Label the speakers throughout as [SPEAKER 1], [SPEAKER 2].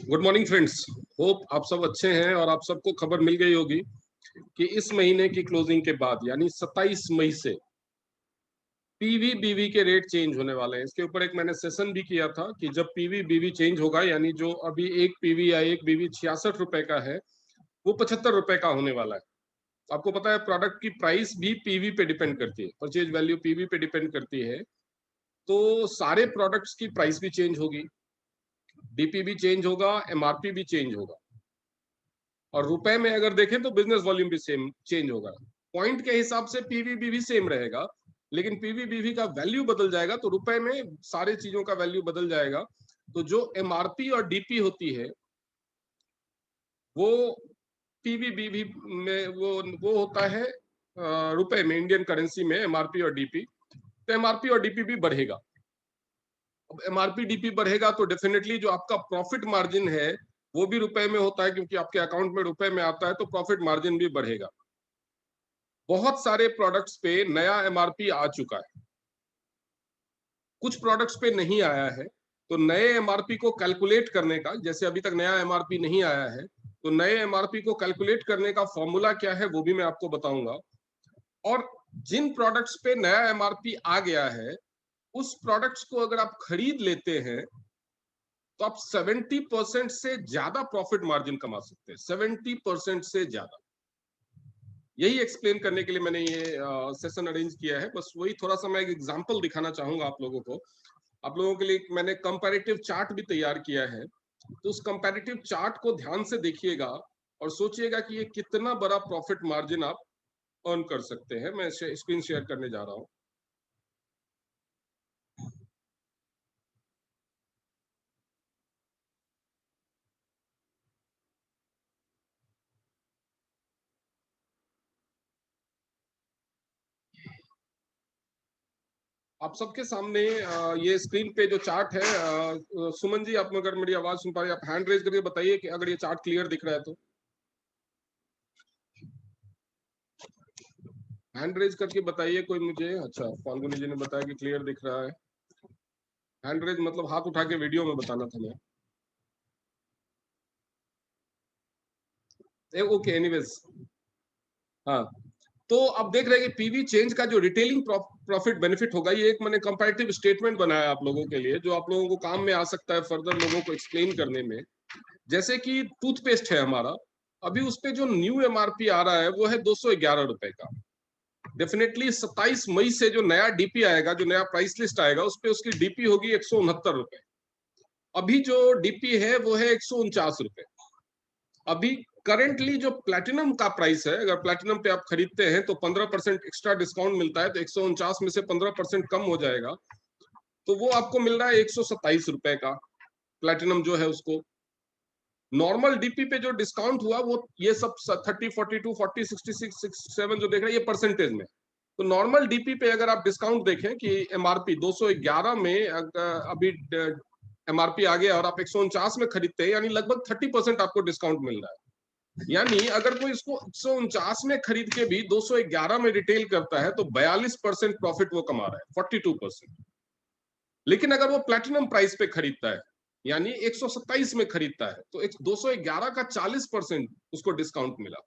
[SPEAKER 1] Good morning friends. Hope आप सब अच्छे हैं और आप सबको खबर मिल गई होगी कि इस महीने की क्लोजिंग के बाद यानी 27 मई से पीवी बीवी के रेट चेंज होने वाले हैं। इसके ऊपर एक मैंने सेशन भी किया था कि जब पीवी बीवी चेंज होगा यानी जो अभी एक पीवी या एक बीवी 66 रुपए का है वो 75 रुपए का होने वाला है। आपको पता है प्रोडक्ट की प्राइस भी पीवी पे डिपेंड करती है, परचेज वैल्यू पीवी पे डिपेंड करती है। तो सारे प्रोडक्ट्स की प्राइस भी चेंज होगी, डीपी भी चेंज होगा, एमआरपी भी चेंज होगा और रुपए में अगर देखें तो बिजनेस वॉल्यूम भी सेम चेंज होगा। पॉइंट के हिसाब से पीवी भी सेम रहेगा, लेकिन पीवी का वैल्यू बदल जाएगा तो रुपए में सारे चीजों का वैल्यू बदल जाएगा। तो जो एमआरपी और डीपी होती है वो पीवी में वो होता है रुपए में, इंडियन करेंसी में एमआरपी और डीपी। तो एमआरपी और डीपी भी बढ़ेगा। अब एमआरपी डीपी बढ़ेगा तो डेफिनेटली जो आपका प्रॉफिट मार्जिन है वो भी रुपए में होता है, क्योंकि आपके अकाउंट में रुपए में आता है तो प्रॉफिट मार्जिन भी बढ़ेगा। बहुत सारे प्रोडक्ट्स पे नया एमआरपी आ चुका है, कुछ प्रोडक्ट्स पे नहीं आया है। तो नए एमआरपी को कैलकुलेट करने का, जैसे अभी तक नया एमआरपी नहीं आया है तो नए एमआरपी को कैलकुलेट करने का फॉर्मूला क्या है वो भी मैं आपको बताऊंगा। और जिन प्रोडक्ट्स पे नया एमआरपी आ गया है उस प्रोडक्ट्स को अगर आप खरीद लेते हैं तो आप 70% से ज्यादा प्रॉफिट मार्जिन कमा सकते हैं, 70% से ज्यादा। यही एक्सप्लेन करने के लिए मैंने ये सेशन अरेंज किया है। बस वही थोड़ा सा मैं एक एग्जांपल दिखाना चाहूंगा आप लोगों को। आप लोगों के लिए मैंने कंपैरेटिव चार्ट भी तैयार किया है, तो उस कंपैरेटिव चार्ट को ध्यान से देखिएगा और सोचिएगा कि ये कितना बड़ा प्रॉफिट मार्जिन आप अर्न कर सकते हैं। मैं स्क्रीन शेयर करने जा रहा हूं। आप सबके सामने ये स्क्रीन पे जो चार्ट है, सुमन जी आप अगर मेरी आवाज सुन पा रहे हैं, आप हैंड रेज करके बताइए कि अगर ये चार्ट क्लियर दिख रहा है तो। हैंड रेज करके बताइए कोई मुझे। अच्छा, फाल्गुनी जी ने बताया कि क्लियर दिख रहा है। हैंड रेज मतलब हाथ उठा के वीडियो में बताना था मैं। Okay, anyways. हाँ, तो अब देख रहे हैं कि पीवी चेंज का जो रिटेलिंग प्रॉफिट बेनिफिट होगा, ये एक मैंने कंपैरेटिव स्टेटमेंट बनाया आप लोगों के लिए जो आप लोगों को काम में आ सकता है फर्दर लोगों को एक्सप्लेन करने में। जैसे कि टूथपेस्ट है हमारा, अभी उस पे जो न्यू एमआरपी आ रहा है वो है 211 रुपए का। डेफिनेटली 27 मई से जो नया डीपी आएगा, जो नया प्राइस लिस्ट आएगा, उस पे उसकी डीपी होगी 169 रुपए। अभी जो डीपी है वो है 149 रुपए। अभी करेंटली जो प्लैटिनम का प्राइस है, अगर प्लैटिनम पे आप खरीदते हैं तो 15% एक्स्ट्रा डिस्काउंट मिलता है, तो 149 में से 15% कम हो जाएगा तो वो आपको मिल रहा है 127 रुपए का प्लैटिनम जो है उसको। नॉर्मल डीपी पे जो डिस्काउंट हुआ वो ये सब 30, 42, 40, 66, 67 जो देख रहे हैं ये परसेंटेज में। तो नॉर्मल डीपी पे अगर आप डिस्काउंट देखें कि एमआरपी 211 में अभी एमआरपी आ गया और आप 149 में खरीदते हैं, यानी लगभग 30% आपको डिस्काउंट मिल रहा है। यानी अगर कोई इसको 149 में खरीद के भी 211 में रिटेल करता है तो 42% प्रॉफिट वो कमा रहा है, 42%। लेकिन अगर वो प्लैटिनम प्राइस पे खरीदता है यानी 127 में खरीदता है तो 211 का 40% उसको डिस्काउंट मिला।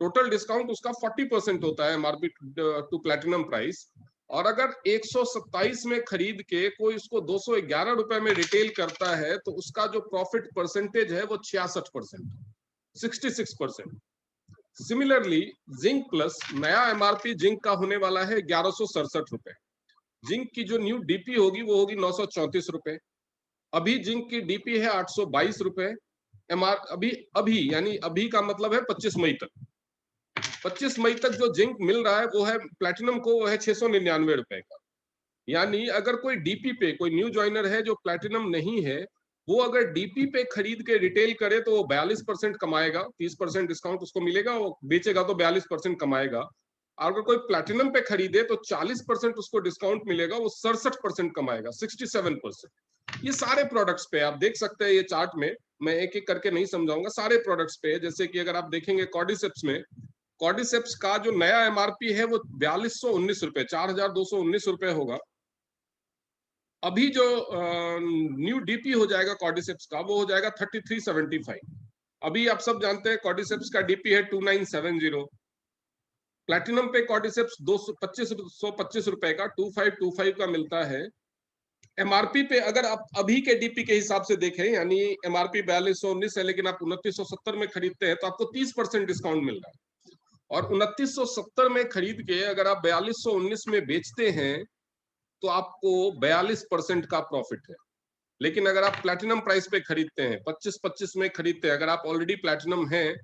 [SPEAKER 1] टोटल डिस्काउंट उसका 40% होता है एमआरपी टू प्लैटिनम प्राइस। और अगर 127 में खरीद के कोई उसको 211 रुपए में रिटेल करता है तो उसका जो प्रॉफिट परसेंटेज है वो 66%, 66%। सिमिलरली जिंक प्लस नया एमआरपी जिंक का होने वाला है 1167 रुपए। जिंक की जो न्यू डीपी होगी वो होगी 934 रुपए। अभी जिंक की डीपी है 822 रुपए। एमआर अभी अभी यानी अभी का मतलब है 25 मई तक। 25 मई तक जो जिंक मिल रहा है वो है प्लैटिनम को, वो है 699 रुपए का। यानी अगर कोई डीपी पे कोई न्यू ज्वाइनर है जो प्लैटिनम नहीं है, वो अगर डीपी पे खरीद के रिटेल करे तो वो 42% कमाएगा, 30% डिस्काउंट उसको मिलेगा, वो बेचेगा तो 42% कमाएगा। अगर कोई प्लैटिनम पे खरीदे तो 40% उसको डिस्काउंट मिलेगा, वो 67% कमाएगा, 67%। ये सारे प्रोडक्ट्स पे आप देख सकते हैं, ये चार्ट में मैं एक एक करके नहीं समझाऊंगा, सारे प्रोडक्ट्स पे। जैसे कि अगर आप देखेंगे कॉर्डिसेप्स में, कॉर्डिसेप्स का जो नया एमआरपी है वो 4219 रुपए, 4219 रुपए होगा। अभी जो न्यू डीपी हो जाएगा कॉर्डिसेप्स का, वो हो जाएगा 3375। अभी आप सब जानते हैं कॉर्डिसेप्स का डीपी है 2970। प्लैटिनम पे कॉर्डिसेप्स 225 रुपए का 2525 का मिलता है। एमआरपी पे अगर आप अभी के डीपी के हिसाब से देखें, यानी एमआरपी 4219 है लेकिन आप 2970 में खरीदते हैं, तो आपको 30% डिस्काउंट मिल रहा है। और 2970 में खरीद के अगर आप 4219 में बेचते हैं तो आपको 42% का प्रॉफिट है। लेकिन अगर आप प्लैटिनम प्राइस पे खरीदते हैं, 2525 में खरीदते हैं, अगर आप ऑलरेडी प्लैटिनम है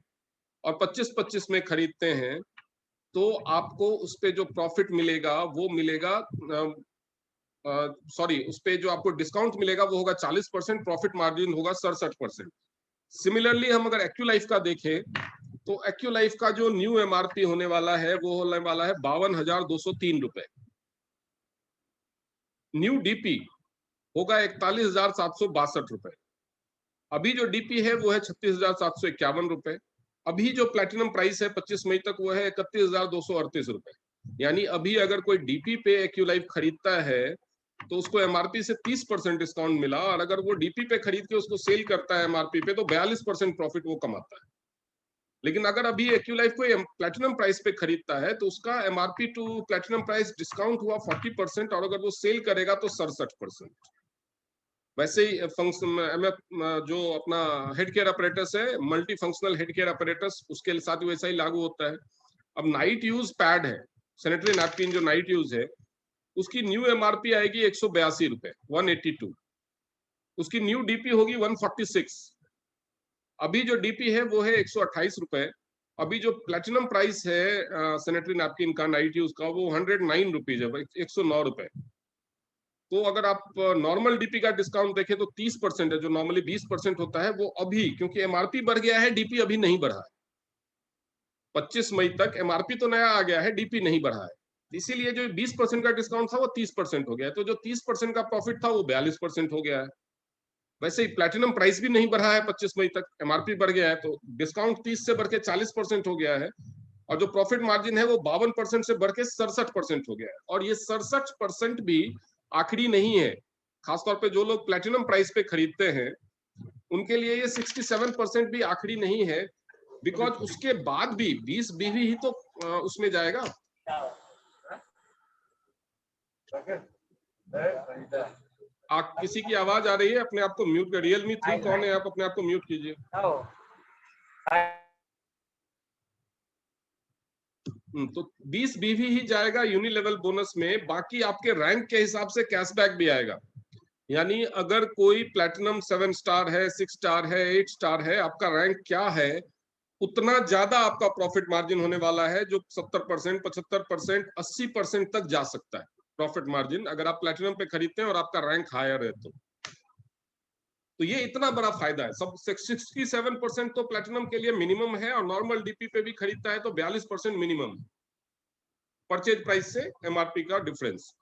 [SPEAKER 1] और 2525 में खरीदते हैं, तो आपको उस पे जो प्रॉफिट मिलेगा वो मिलेगा, सॉरी, उस पे जो आपको डिस्काउंट मिलेगा वो होगा 40%, प्रॉफिट मार्जिन होगा 67%। सिमिलरली हम अगर एक्यूलाइफ का देखें, तो एक्यूलाइफ का जो न्यू एमआरपी होने वाला है वो होने वाला है 52,203 रुपए। न्यू डीपी होगा 41,762 रुपए। अभी जो डीपी है वो है 36,751 रुपए। अभी जो प्लैटिनम प्राइस है 25 मई तक वो है 31,238 रुपए। यानी अभी अगर कोई डीपी पे एक्यूलाइफ खरीदता है तो उसको एमआरपी से 30% डिस्काउंट मिला, और अगर वो डीपी पे खरीद के उसको सेल करता है एमआरपी पे तो 42% प्रॉफिट वो कमाता है। लेकिन अगर अभी एक्यूलाइफ को प्लैटिनम प्राइस पे खरीदता है तो उसका MRP to platinum price discount हुआ 40%, और अगर वो सेल करेगा तो 67%। वैसे ही फंक्शन जो अपना हेड केयर अपरेटस है, multi functional head care apparatus, उसके साथ वैसा ही लागू होता है। अब नाइट यूज पैड है, सैनिटरी नैपकिन जो नाइट यूज है, उसकी न्यू एमआरपी आएगी 182 रुपए, 182। उसकी न्यू डीपी होगी 146। अभी जो डीपी है वो है 128 रुपए। अभी जो प्लैटिनम प्राइस है सैनिटरी नैपकिन का नाइट यूज का, वो 109 रुपीज है, 109 रुपए। तो अगर आप नॉर्मल डीपी का डिस्काउंट देखें तो 30% है, जो नॉर्मली 20% होता है, वो अभी क्योंकि एमआरपी बढ़ गया है, डीपी अभी नहीं बढ़ा है। 25 मई तक एमआरपी तो नया आ गया है, डीपी नहीं बढ़ा है, इसीलिए जो 20% का डिस्काउंट था वो 30% हो गया है। तो जो 30% का प्रॉफिट था वो 42% हो गया है। वैसे ही प्लैटिनम प्राइस भी नहीं बढ़ा है 25 मई तक, एमआरपी बढ़ गया है, तो डिस्काउंट 30 से बढ़ के 40% हो गया है। और जो प्रॉफिट मार्जिन है वो 52% से बढ़ के 67% हो गया है। और ये 67% भी आखिरी नहीं है। खासतौर पे जो लोग प्लैटिनम प्राइस पे खरीदते हैं उनके लिए ये 67% भी आखिरी नहीं है, बिकॉज उसके बाद भी 20 बीवी ही तो उसमें जाएगा। आप किसी की आवाज आ रही है, अपने आप को म्यूट कर। रियलमी 3 कौन है, आप अपने आप को म्यूट कीजिए। तो 20 बीवी ही जाएगा यूनिलेवल बोनस में, बाकी आपके रैंक के हिसाब से कैशबैक भी आएगा। यानी अगर कोई प्लैटिनम 7 स्टार है, 6 स्टार है, 8 स्टार है, आपका रैंक क्या है, उतना ज्यादा आपका प्रॉफिट मार्जिन होने वाला है, जो 70%, 75%, 80% तक जा सकता है प्रॉफिट मार्जिन, अगर आप प्लैटिनम पे खरीदते हैं और आपका रैंक हायर है तो ये इतना बड़ा फायदा है। सब 67% तो प्लैटिनम के लिए मिनिमम है, और नॉर्मल डीपी पे भी खरीदता है तो 42% मिनिमम परचेज प्राइस से एमआरपी का डिफरेंस।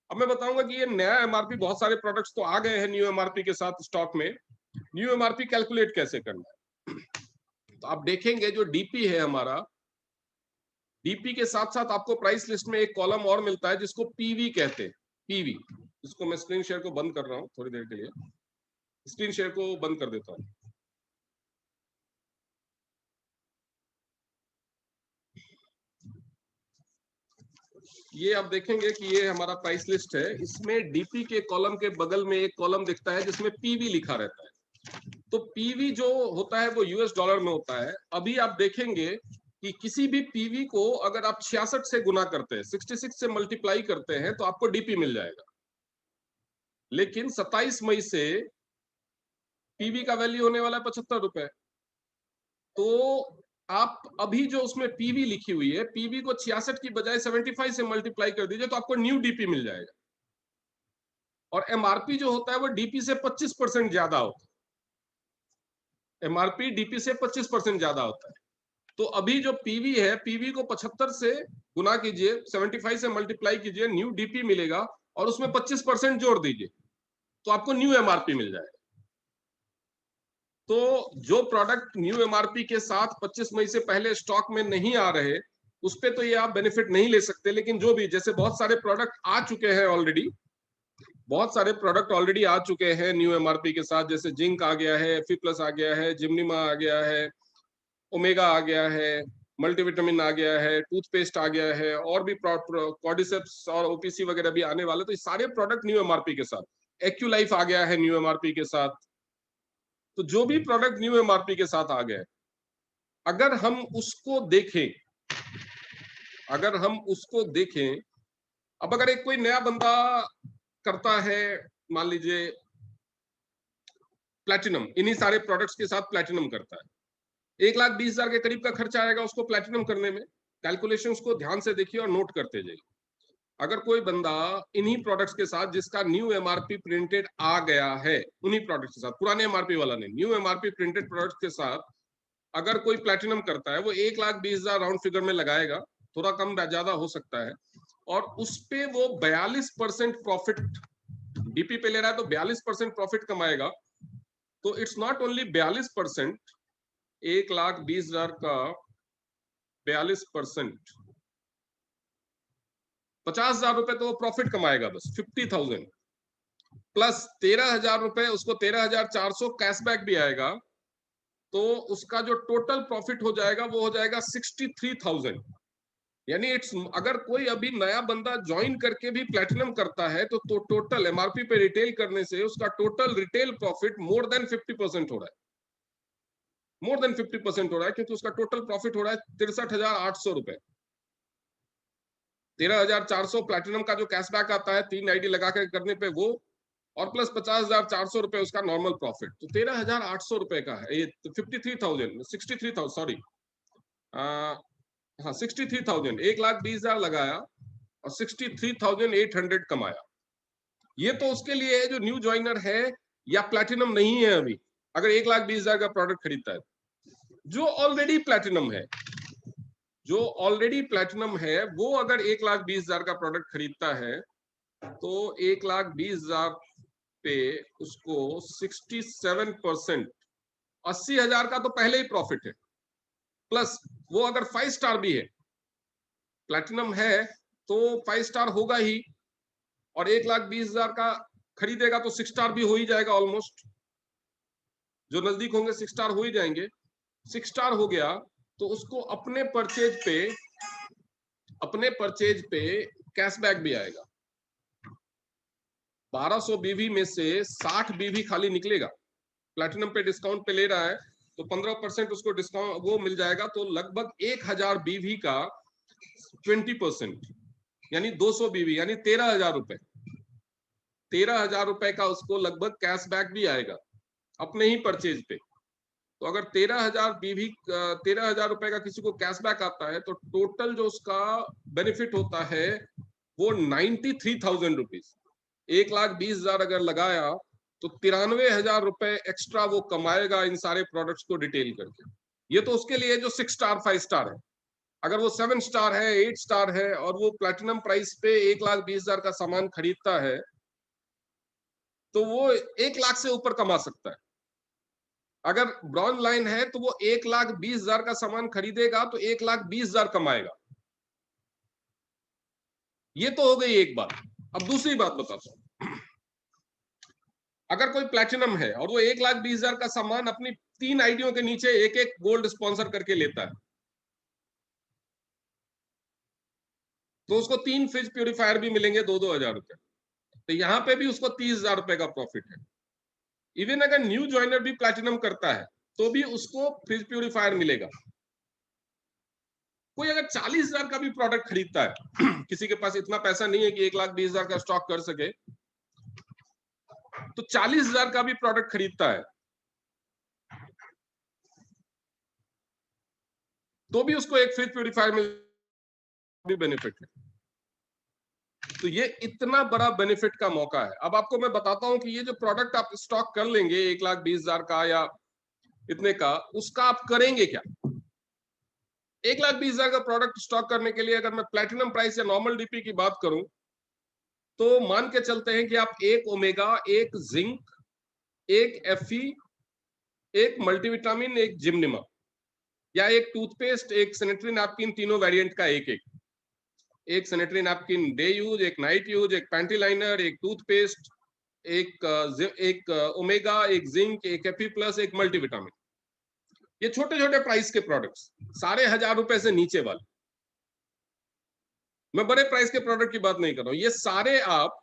[SPEAKER 1] अब मैं बताऊंगा कि ये नया एमआरपी, बहुत सारे प्रोडक्ट्स तो आ गए हैं न्यू एमआरपी के साथ स्टॉक में। न्यू एमआरपी कैलकुलेट कैसे करना है, तो आप देखेंगे जो डीपी है हमारा, डीपी के साथ साथ आपको प्राइस लिस्ट में एक कॉलम और मिलता है जिसको पीवी कहते हैं। पीवी, इसको मैं स्क्रीन शेयर को बंद कर रहा हूं थोड़ी देर के लिए, स्क्रीन शेयर को बंद कर देता हूं। ये आप देखेंगे कि ये हमारा प्राइस लिस्ट है, इसमें डीपी के कॉलम के बगल में एक कॉलम दिखता है जिसमें पीवी लिखा रहता है। तो पीवी जो होता है वो यूएस डॉलर में होता है। अभी आप देखेंगे कि किसी भी पीवी को अगर आप 66 से गुना करते हैं, 66 से मल्टीप्लाई करते हैं, तो आपको डीपी मिल जाएगा। लेकिन 27 मई से पीवी का वैल्यू होने वाला है 75 रुपए। तो आप अभी जो उसमें पीवी लिखी हुई है, पीवी को 66 की बजाय 75 से मल्टीप्लाई कर दीजिए तो आपको न्यू डीपी मिल जाएगा। और एमआरपी जो होता है वो डीपी से 25% ज्यादा होता है। एमआरपी डीपी से 25% ज्यादा होता है। तो अभी जो पीवी है, पीवी को 75 से गुना कीजिए, 75 से मल्टीप्लाई कीजिए, न्यू डीपी मिलेगा, और उसमें 25% जोड़ दीजिए तो आपको न्यू एमआरपी मिल जाएगा। तो जो प्रोडक्ट न्यू एमआरपी के साथ 25 मई से पहले स्टॉक में नहीं आ रहे, उस पे तो ये आप बेनिफिट नहीं ले सकते। लेकिन जो भी, जैसे बहुत सारे प्रोडक्ट आ चुके हैं ऑलरेडी, बहुत सारे प्रोडक्ट ऑलरेडी आ चुके हैं न्यू एमआरपी के साथ, जैसे जिंक आ गया है, Fe+ आ गया है, जिम्निमा आ गया है, ओमेगा आ गया है, मल्टीविटामिन आ गया है, टूथपेस्ट आ गया है, और भी कॉर्डिसेप्स और ओपीसी वगैरह भी आने वाले। तो ये सारे प्रोडक्ट न्यू एमआरपी के साथ, एक्यूलाइफ आ गया है न्यू एमआरपी के साथ। तो जो भी प्रोडक्ट न्यू एमआरपी के साथ आ गए, अगर हम उसको देखें, अगर हम उसको देखें, अब अगर एक कोई नया बंदा करता है, मान लीजिए प्लैटिनम, इन्हीं सारे प्रोडक्ट्स के साथ प्लैटिनम करता है, 1,20,000 के करीब का खर्चा आएगा उसको प्लैटिनम करने में। कैलकुलेशंस को ध्यान से देखिए और नोट करते जाइए। अगर कोई बंदा इन्हीं प्रोडक्ट्स के साथ, जिसका न्यू एमआरपी प्रिंटेड आ गया है, उन्हीं प्रोडक्ट्स के साथ, पुराने एमआरपी वाला नहीं, न्यू एमआरपी प्रिंटेड प्रोडक्ट्स के साथ अगर कोई प्लैटिनम करता है, वो 1,20,000 राउंड फिगर में लगाएगा, थोड़ा कम ज्यादा हो सकता है, और उस पे वो 42% प्रॉफिट डीपी पे ले रहा है, तो 42% प्रॉफिट कमाएगा। तो इट्स नॉट ओनली 42%, 1,20,000 का 42%, 50,000 रुपए तो वो प्रॉफिट कमाएगा बस, 50,000 प्लस 13,000 रुपए, उसको 13,400 कैशबैक भी आएगा। तो उसका जो टोटल प्रॉफिट हो जाएगा वो हो जाएगा 63,000। यानी इट्स, अगर कोई अभी नया बंदा ज्वाइन करके भी प्लैटिनम करता है, तो टोटल एमआरपी पे रिटेल करने से उसका total retail profit more than 50% हो रहा है, मोर देन 50% हो रहा है, क्योंकि उसका टोटल प्रॉफिट हो रहा है 63,800 रुपए। 13,400 प्लैटिनम का जो कैशबैक आता है 3 आईडी लगा के करने पे वो, और प्लस 50,400 रुपए उसका नॉर्मल प्रॉफिट, तो 13,800 रुपए का है ये। 53,000, 63,000, सॉरी, हाँ 63,000, 1,20,000 लगाया और 63,800 कमाया। ये तो उसके लिए है जो न्यू ज्वाइनर है या प्लैटिनम नहीं है अभी, अगर 1,20,000 का प्रोडक्ट खरीदता है। जो ऑलरेडी प्लैटिनम है, जो ऑलरेडी प्लैटिनम है, वो अगर 1,20,000 का प्रोडक्ट खरीदता है, तो 1,20,000 पे उसको 67%, 80,000 का तो पहले ही प्रॉफिट है, प्लस वो अगर 5 स्टार भी है, प्लैटिनम है तो 5 स्टार होगा ही, और 1,20,000 का खरीदेगा तो 6 स्टार भी हो ही जाएगा ऑलमोस्ट, जो नजदीक होंगे 6 स्टार हो ही जाएंगे। 6 स्टार हो गया तो उसको अपने परचेज पे कैशबैक भी आएगा। 1200 बीवी में से 60 बीवी खाली निकलेगा, प्लैटिनम पे डिस्काउंट पे ले रहा है तो 15% उसको डिस्काउंट वो मिल जाएगा, तो लगभग 1,000 बीवी का 20%, यानी 200 बीवी, यानी 13,000 रुपए, 13,000 रुपए का उसको लगभग कैशबैक भी आएगा अपने ही परचेज पे। तो अगर 13,000 बीवी, 13,000 रुपए का किसी को कैशबैक आता है, तो टोटल जो उसका बेनिफिट होता है वो 93,000 रुपीज। 1,20,000 अगर लगाया तो 93,000 रुपए एक्स्ट्रा वो कमाएगा इन सारे प्रोडक्ट्स को डिटेल करके। ये तो उसके लिए जो 6 स्टार 5 स्टार है। अगर वो 7 स्टार है, 8 स्टार है, और वो प्लैटिनम प्राइस पे 1,20,000 का सामान खरीदता है, तो वो 1,00,000 से ऊपर कमा सकता है। अगर ब्रॉन्ज लाइन है तो वो 1,20,000 का सामान खरीदेगा तो 1,20,000 कमाएगा। ये तो हो गई एक बात। अब दूसरी बात बताता हूं। अगर कोई प्लैटिनम है और वो 1,20,000 का सामान अपनी 3 आईडियों के नीचे एक एक गोल्ड स्पॉन्सर करके लेता है, तो उसको 3 फ्रिज प्यूरिफायर भी मिलेंगे 2-2 हजार रुपए। तो यहां पे भी उसको 30,000 रुपए का प्रॉफिट है। इवन अगर न्यू ज्वाइनर भी प्लैटिनम करता है तो भी उसको फ्रिज प्यूरिफायर मिलेगा। कोई अगर 40,000 का भी प्रोडक्ट खरीदता है किसी के पास इतना पैसा नहीं है कि 1,20,000 का स्टॉक कर सके, तो 40,000 का भी प्रोडक्ट खरीदता है तो भी उसको एक फ्रिज प्यूरिफायर में भी बेनिफिट है। तो ये इतना बड़ा बेनिफिट का मौका है। अब आपको मैं बताता हूं कि ये जो प्रोडक्ट आप स्टॉक कर लेंगे 1,20,000 का या इतने का, उसका आप करेंगे क्या? 1,20,000 का प्रोडक्ट स्टॉक करने के लिए अगर मैं प्लैटिनम प्राइस या नॉर्मल डीपी की बात करूं, तो मान के चलते हैं कि आप एक ओमेगा, एक जिंक, एक एफई, एक मल्टीविटामिन, एक जिम्निमा, या एक टूथपेस्ट, एक सैनिटरी नैपकिन, तीनों वेरिएंट का एक एक एक सैनिटरी नैपकिन डे यूज, एक नाइट यूज, एक पैंटी लाइनर, एक टूथपेस्ट, एक ओमेगा, एक जिंक, एक एफी प्लस, एक मल्टीविटामिन। ये छोटे छोटे प्राइस के प्रोडक्ट्स, सारे 1000 रुपए से नीचे वाले। मैं बड़े प्राइस के प्रोडक्ट की बात नहीं कर रहा हूं। ये सारे आप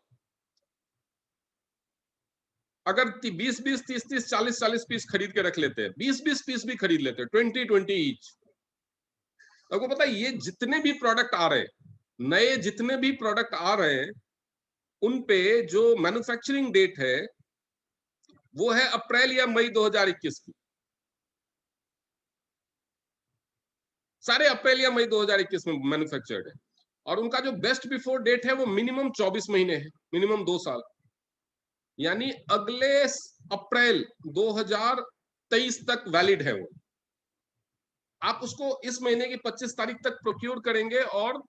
[SPEAKER 1] अगर 20-20, 30-30, 40-40 पीस खरीद के रख लेते हैं, 20-20 पीस भी खरीद लेते हैं, 20-20 ईच, आपको पता है ये जितने भी प्रोडक्ट आ रहे हैं, नए जितने भी प्रोडक्ट आ रहे हैं, उन पे जो मैन्युफैक्चरिंग डेट है वो है अप्रैल या मई 2021 की। सारे अप्रैल या मई 2021 में मैन्युफैक्चर्ड है। और उनका जो बेस्ट बिफोर डेट है वो मिनिमम 24 महीने है, मिनिमम 2 साल, यानी अगले अप्रैल 2023 तक वैलिड है वो। आप उसको इस महीने की 25 तारीख तक प्रोक्योर करेंगे और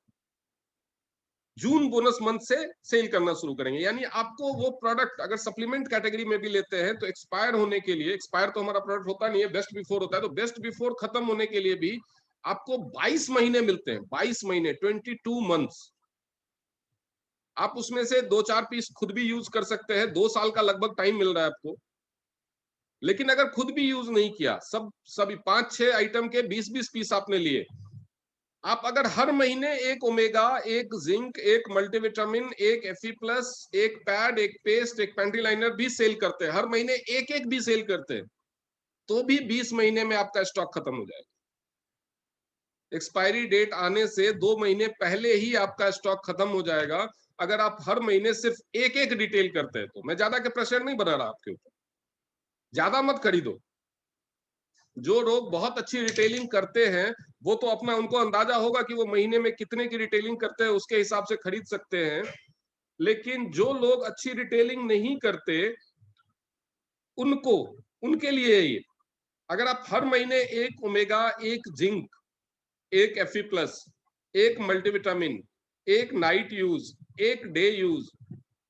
[SPEAKER 1] जून बोनस मंथ से सेल करना शुरू करेंगे। यानी आपको वो प्रोडक्ट अगर सप्लीमेंट कैटेगरी में भी लेते हैं तो एक्सपायर होने के लिए, एक्सपायर तो हमारा प्रोडक्ट होता नहीं है, बेस्ट बिफोर होता है, तो बेस्ट बिफोर खत्म होने के लिए भी आपको 22 महीने मिलते हैं, 22 महीने, 22 मंथ्स। आप उसमें से 2-4 पीस खुद भी यूज कर सकते हैं, 2 साल का लगभग टाइम मिल रहा है आपको। लेकिन अगर खुद भी यूज नहीं किया, सभी 5-6 आइटम के 20-20 पीस आपने लिए, आप अगर हर महीने एक ओमेगा, एक जिंक, एक मल्टीविटामिन, एक एफी प्लस, एक पैड, एक पेस्ट, एक पैंटी लाइनर भी सेल करते हैं, हर महीने एक एक भी सेल करते हैं, तो भी 20 महीने में आपका स्टॉक खत्म हो जाएगा। एक्सपायरी डेट आने से 2 महीने पहले ही आपका स्टॉक खत्म हो जाएगा अगर आप हर महीने सिर्फ एक एक रिटेल करते हैं तो। मैं ज्यादा के प्रेशर नहीं बना रहा आपके ऊपर, ज्यादा मत खरीदो। जो लोग बहुत अच्छी रिटेलिंग करते हैं वो तो अपना, उनको अंदाजा होगा कि वो महीने में कितने की रिटेलिंग करते हैं, उसके हिसाब से खरीद सकते हैं। लेकिन जो लोग अच्छी रिटेलिंग नहीं करते, उनको, उनके लिए ये, अगर आप हर महीने एक ओमेगा, एक जिंक, एक एफी प्लस, एक मल्टीविटामिन, एक नाइट यूज, एक डे यूज,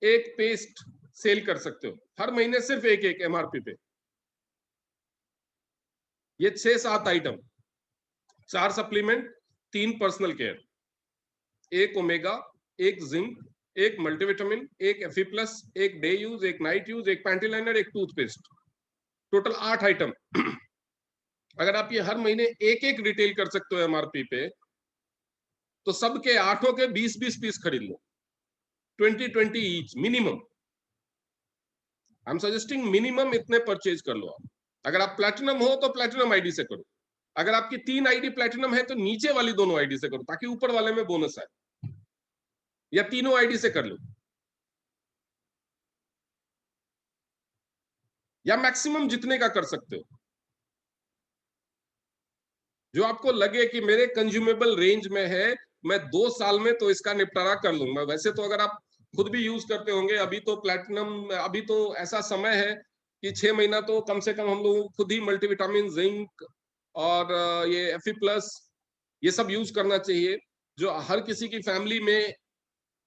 [SPEAKER 1] एक पेस्ट सेल कर सकते हो हर महीने, सिर्फ एक एक एमआरपी पे। ये 6-7 आइटम, 4 सप्लीमेंट, 3 पर्सनल केयर, एक ओमेगा, एक जिंक, एक मल्टीविटामिन, एक एफी प्लस, एक डे यूज, एक नाइट यूज, एक पैंटी लाइनर, एक टूथपेस्ट, टोटल 8 आइटम। अगर आप ये हर महीने एक एक रिटेल कर सकते हो एमआरपी पे, तो सबके आठों के 20-20 पीस खरीद लो, 20-20 each minimum. I am suggesting minimum इतने परचेज कर लो आप। अगर आप प्लैटिनम हो तो प्लैटिनम आईडी से करो, अगर आपकी 3 आईडी प्लैटिनम है तो नीचे वाली दोनों आईडी से करो ताकि ऊपर वाले में बोनस आए, या तीनों आईडी से कर लो, या मैक्सिमम जितने का कर सकते हो जो आपको लगे कि मेरे कंज्यूमेबल रेंज में है, मैं 2 साल में तो इसका निपटारा कर लूंगा। वैसे तो अगर आप खुद भी यूज करते होंगे, अभी तो प्लैटिनम, अभी तो ऐसा समय है कि 6 महीना तो कम से कम हम लोग खुद ही मल्टीविटामिन, जिंक और ये एफी प्लस, ये सब यूज करना चाहिए। जो हर किसी की फैमिली में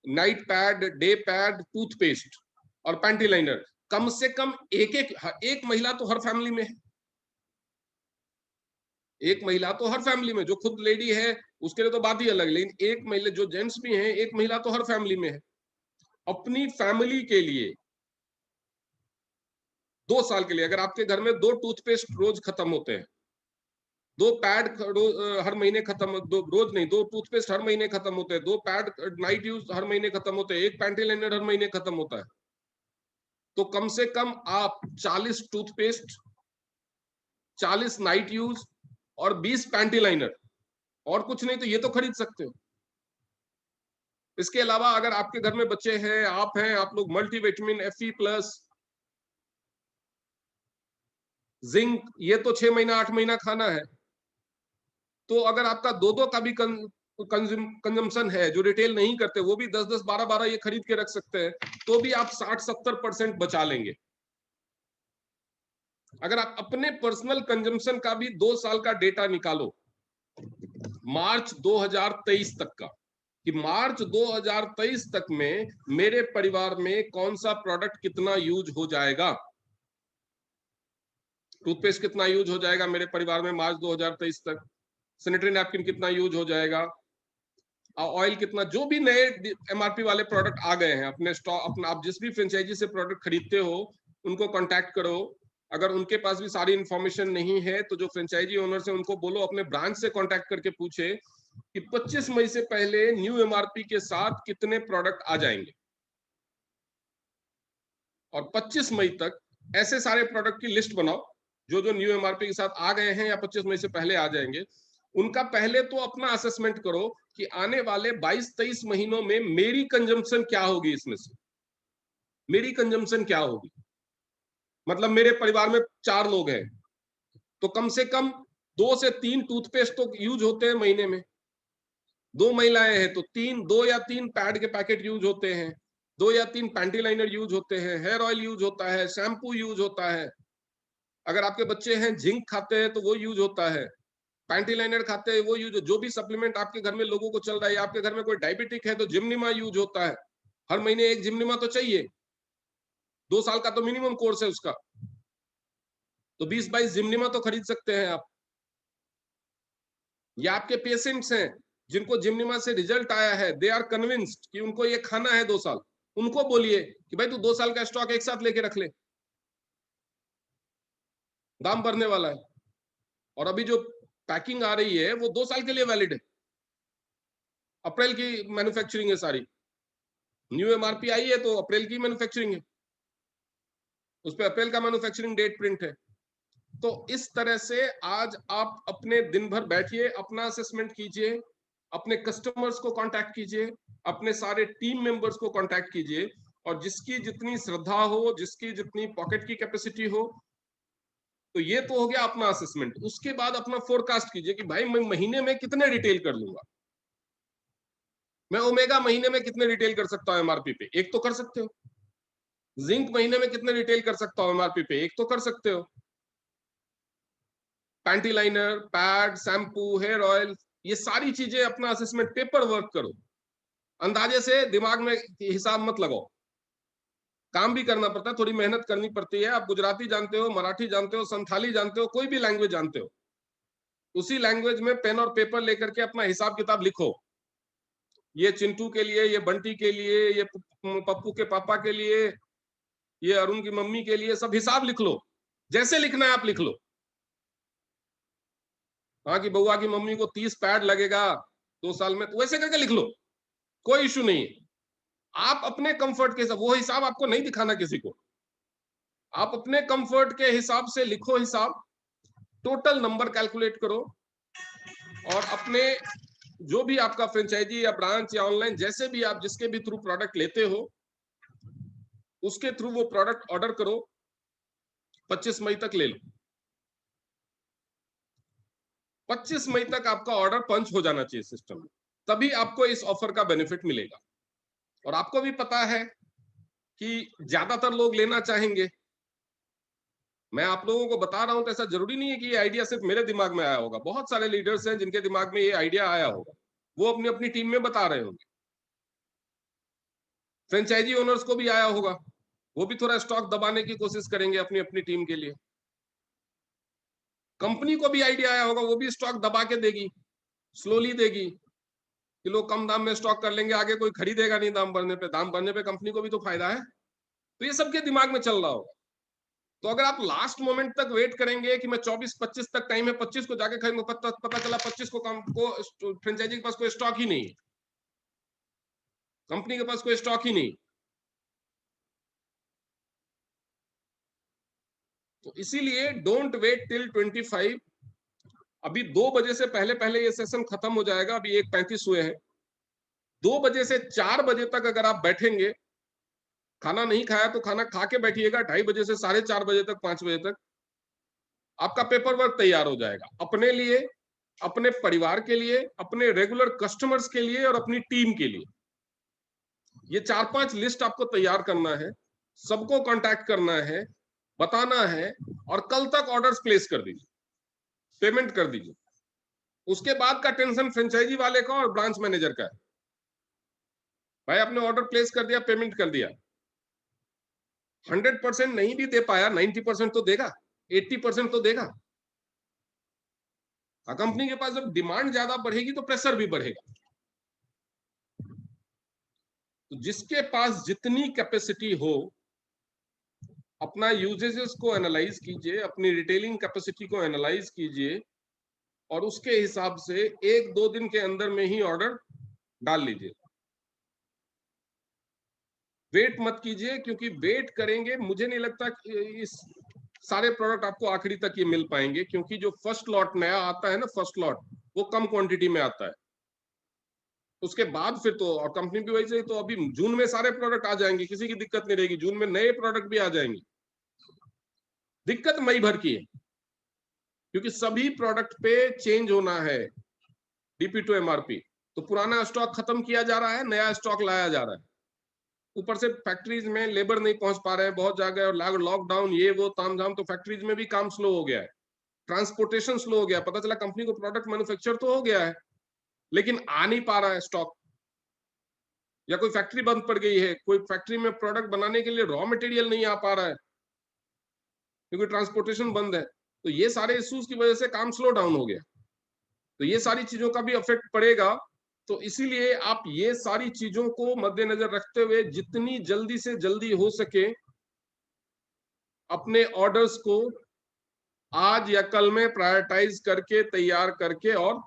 [SPEAKER 1] night pad, day pad, toothpaste और पैंटी लाइनर कम से कम एक महिला तो हर फैमिली में है। एक महिला तो हर फैमिली में, जो खुद लेडी है उसके लिए तो बात ही अलग है, लेकिन एक महिला, जो जेंट्स भी हैं, एक महिला तो हर फैमिली में है। अपनी फैमिली के लिए 2 साल के लिए, अगर आपके घर में 2 टूथपेस्ट रोज खत्म होते हैं, 2 पैड हर महीने खत्म, दो रोज नहीं, 2 टूथपेस्ट हर महीने खत्म होते हैं, 2 पैड नाइट यूज हर महीने खत्म होते हैं, एक पैंटी लाइनर हर महीने खत्म होता है, तो कम से कम आप 40 टूथपेस्ट, 40 नाइट यूज और 20 पैंटी लाइनर, और कुछ नहीं तो ये तो खरीद सकते हो। इसके अलावा अगर आपके घर में बच्चे हैं, आप हैं, आप लोग मल्टीविटामिन, एफई प्लस, जिंक, ये तो 6 महीना 8 महीना खाना है। तो अगर आपका 2-2 का भी कंजम्पशन है, जो रिटेल नहीं करते वो भी 10-10, 12-12 ये खरीद के रख सकते हैं, तो भी आप 60-70% बचा लेंगे। अगर आप अपने पर्सनल कंजम्पशन का भी 2 साल का डेटा निकालो, मार्च 2023 तक का, कि मार्च 2023 तक में मेरे परिवार में कौन सा प्रोडक्ट कितना यूज हो जाएगा, टूथपेस्ट कितना यूज हो जाएगा मेरे परिवार में मार्च 2023 तक, सैनिटरी नैपकिन कितना यूज हो जाएगा, ऑयल कितना, जो भी नए एमआरपी वाले प्रोडक्ट आ गए हैं अपने स्टॉक, अपना आप जिस भी फ्रेंचाइजी से प्रोडक्ट खरीदते हो उनको कांटेक्ट करो। अगर उनके पास भी सारी इंफॉर्मेशन नहीं है तो जो फ्रेंचाइजी ओनर है उनको बोलो अपने ब्रांच से कांटेक्ट करके पूछे कि 25 मई से पहले न्यू एमआरपी के साथ कितने प्रोडक्ट आ जाएंगे, और 25 मई तक ऐसे सारे प्रोडक्ट की लिस्ट बनाओ जो जो न्यू एमआरपी के साथ आ गए हैं या 25 मई से पहले आ जाएंगे। उनका पहले तो अपना असेसमेंट करो कि आने वाले 22-23 महीनों में मेरी कंजम्पशन क्या होगी, इसमें से मेरी कंजम्पशन क्या होगी। मतलब मेरे परिवार में 4 लोग हैं तो कम से कम 2 से 3 टूथपेस्ट तो यूज होते हैं महीने में। 2 महिलाएं हैं तो 2 या 3 पैड के पैकेट यूज होते हैं, 2 या 3 पैंटी लाइनर यूज होते हैं, हेयर ऑयल यूज होता है, शैम्पू यूज होता है। अगर आपके बच्चे हैं जिंक खाते हैं तो वो यूज होता है, पैंटी लाइनर खाते हैं वो यूज, जो भी सप्लीमेंट आपके घर में लोगों को चल रहा है, आपके घर में कोई डायबिटिक है तो जिमनिमा यूज होता है, हर महीने एक जिमनिमा तो चाहिए, 2 साल का तो मिनिमम कोर्स है उसका, तो 20-22 जिमनिमा तो खरीद सकते हैं आप। या आपके पेशेंट्स हैं जिनको जिमनिमा से रिजल्ट आया है, दे आर कन्विंस्ड कि उनको ये खाना है 2 साल, उनको बोलिए कि भाई तू 2 साल का स्टॉक एक साथ लेके रख ले, दाम बढ़ने वाला है। और अभी जो पैकिंग आ रही है वो 2 साल के लिए वैलिड है, अप्रैल की मैन्युफैक्चरिंग है सारी, न्यू एमआरपी आई है तो अप्रैल की मैन्युफैक्चरिंग है, उस पर अप्रैल का मैन्युफैक्चरिंग डेट प्रिंट है। तो इस तरह से आज आप अपने दिन भर बैठिए, अपना असेसमेंट कीजिए, अपने कस्टमर्स को कांटेक्ट कीजिए, अपने सारे टीम मेंबर्स को कांटेक्ट कीजिए, और जिसकी जितनी श्रद्धा हो, जिसकी जितनी पॉकेट की कैपेसिटी हो, तो ये तो हो गया अपना असेसमेंट। उसके बाद अपना फोरकास्ट कीजिए कि भाई मैं महीने में कितने रिटेल कर लूंगा, मैं ओमेगा महीने में कितने रिटेल कर सकता हूं एमआरपी पे, एक तो कर सकते हो। जिंक महीने में कितने रिटेल कर सकता हूं एमआरपी पे, एक तो कर सकते हो। Panty liner, pad, shampoo, hair oil, ये सारी चीजें अपना असेसमेंट पेपर वर्क करो, अंदाजे से दिमाग में हिसाब मत लगाओ, काम भी करना पड़ता है, थोड़ी मेहनत करनी पड़ती है। आप गुजराती जानते हो, मराठी जानते हो, संथाली जानते हो, कोई भी लैंग्वेज जानते हो, उसी लैंग्वेज में पेन और पेपर लेकर के अपना हिसाब किताब लिखो। ये चिंटू के लिए, ये बंटी के लिए, ये पप्पू के पापा के लिए, ये अरुण की मम्मी के लिए, सब हिसाब लिख लो, जैसे लिखना है आप लिख लो। हाँ कि बउआ की मम्मी को 30 पैड लगेगा 2 साल में, तो वैसे करके लिख लो, कोई इशू नहीं है। आप अपने कंफर्ट के हिसाब, वो हिसाब आपको नहीं दिखाना किसी को, आप अपने कंफर्ट के हिसाब से लिखो हिसाब, टोटल नंबर कैलकुलेट करो, और अपने जो भी आपका फ्रेंचाइजी या ब्रांच या ऑनलाइन जैसे भी आप जिसके भी थ्रू प्रोडक्ट लेते हो उसके थ्रू वो प्रोडक्ट ऑर्डर करो, 25 मई तक ले लो। 25 मई तक आपका ऑर्डर पंच हो जाना चाहिए सिस्टम में, तभी आपको इस ऑफर का बेनिफिट मिलेगा। और आपको भी पता है कि ज्यादातर लोग लेना चाहेंगे, मैं आप लोगों को बता रहा हूं तो ऐसा जरूरी नहीं है कि ये आइडिया सिर्फ मेरे दिमाग में आया होगा, बहुत सारे लीडर्स हैं जिनके दिमाग में ये आइडिया आया होगा, वो अपनी अपनी टीम में बता रहे होंगे। फ्रेंचाइजी ओनर्स को भी आया होगा, वो भी थोड़ा स्टॉक दबाने की कोशिश करेंगे अपनी अपनी टीम के लिए। कंपनी को भी आइडिया आया होगा, वो भी स्टॉक दबा के देगी, स्लोली देगी कि लोग कम दाम में स्टॉक कर लेंगे, आगे कोई खरीदेगा नहीं, दाम बढ़ने पे, दाम बढ़ने पे कंपनी को भी तो फायदा है। तो ये सबके दिमाग में चल रहा होगा। तो अगर आप लास्ट मोमेंट तक वेट करेंगे कि मैं 24-25 तक टाइम है, 25 को जाके खरीदूंगा, पता चला 25 को फ्रेंचाइजी के पास कोई स्टॉक ही नहीं है, कंपनी के पास कोई स्टॉक ही नहीं, तो इसीलिए डोंट वेट टिल 25। अभी 2 बजे से पहले पहले ये सेशन खत्म हो जाएगा, अभी 1:35 हुए हैं। 2 बजे से 4 बजे तक अगर आप बैठेंगे, खाना नहीं खाया तो खाना खा के बैठिएगा, 2:30 बजे से 4:30 बजे तक, 5 बजे तक आपका पेपर वर्क तैयार हो जाएगा, अपने लिए, अपने परिवार के लिए, अपने रेगुलर कस्टमर्स के लिए और अपनी टीम के लिए। ये 4-5 लिस्ट आपको तैयार करना है, सबको कांटेक्ट करना है, बताना है, और कल तक ऑर्डर्स प्लेस कर दीजिए, पेमेंट कर दीजिए। उसके बाद का टेंशन फ्रेंचाइजी वाले का और ब्रांच मैनेजर का है। भाई आपने ऑर्डर प्लेस कर दिया, पेमेंट कर दिया, 100% नहीं भी दे पाया, 90% तो देगा, 80% तो देगा। कंपनी के पास जब डिमांड ज्यादा बढ़ेगी तो प्रेशर भी बढ़ेगा, तो जिसके पास जितनी कैपेसिटी हो, अपना यूजेजेस को एनालाइज कीजिए, अपनी रिटेलिंग कैपेसिटी को एनालाइज कीजिए और उसके हिसाब से 1-2 दिन के अंदर में ही ऑर्डर डाल लीजिए। वेट मत कीजिए, क्योंकि वेट करेंगे मुझे नहीं लगता कि इस सारे प्रोडक्ट आपको आखिरी तक ये मिल पाएंगे, क्योंकि जो फर्स्ट लॉट नया आता है ना, फर्स्ट लॉट वो कम क्वांटिटी में आता है। उसके बाद फिर तो, और कंपनी भी वैसे ही, तो अभी जून में सारे प्रोडक्ट आ जाएंगे, किसी की दिक्कत नहीं रहेगी, जून में नए प्रोडक्ट भी आ जाएंगे। दिक्कत मई भर की है, क्योंकि सभी प्रोडक्ट पे चेंज होना है डीपी टू एमआरपी। तो पुराना स्टॉक खत्म किया जा रहा है, नया स्टॉक लाया जा रहा है। ऊपर से फैक्ट्रीज में लेबर नहीं पहुंच पा रहे हैं बहुत जगह, और लॉकडाउन ये वो तामझाम, तो फैक्ट्रीज में भी काम स्लो हो गया है, ट्रांसपोर्टेशन स्लो हो गया। पता चला कंपनी को प्रोडक्ट मैन्युफैक्चर तो हो गया है, लेकिन आ नहीं पा रहा है स्टॉक, या कोई फैक्ट्री बंद पड़ गई है, कोई फैक्ट्री में प्रोडक्ट बनाने के लिए रॉ मटेरियल नहीं आ पा रहा है क्योंकि ट्रांसपोर्टेशन बंद है। तो ये सारे इश्यूज की वजह से काम स्लो डाउन हो गया। तो ये सारी चीजों का भी इफेक्ट पड़ेगा। तो इसीलिए आप ये सारी चीजों को मद्देनजर रखते हुए जितनी जल्दी से जल्दी हो सके अपने ऑर्डर्स को आज या कल में प्रायोरिटाइज करके, तैयार करके और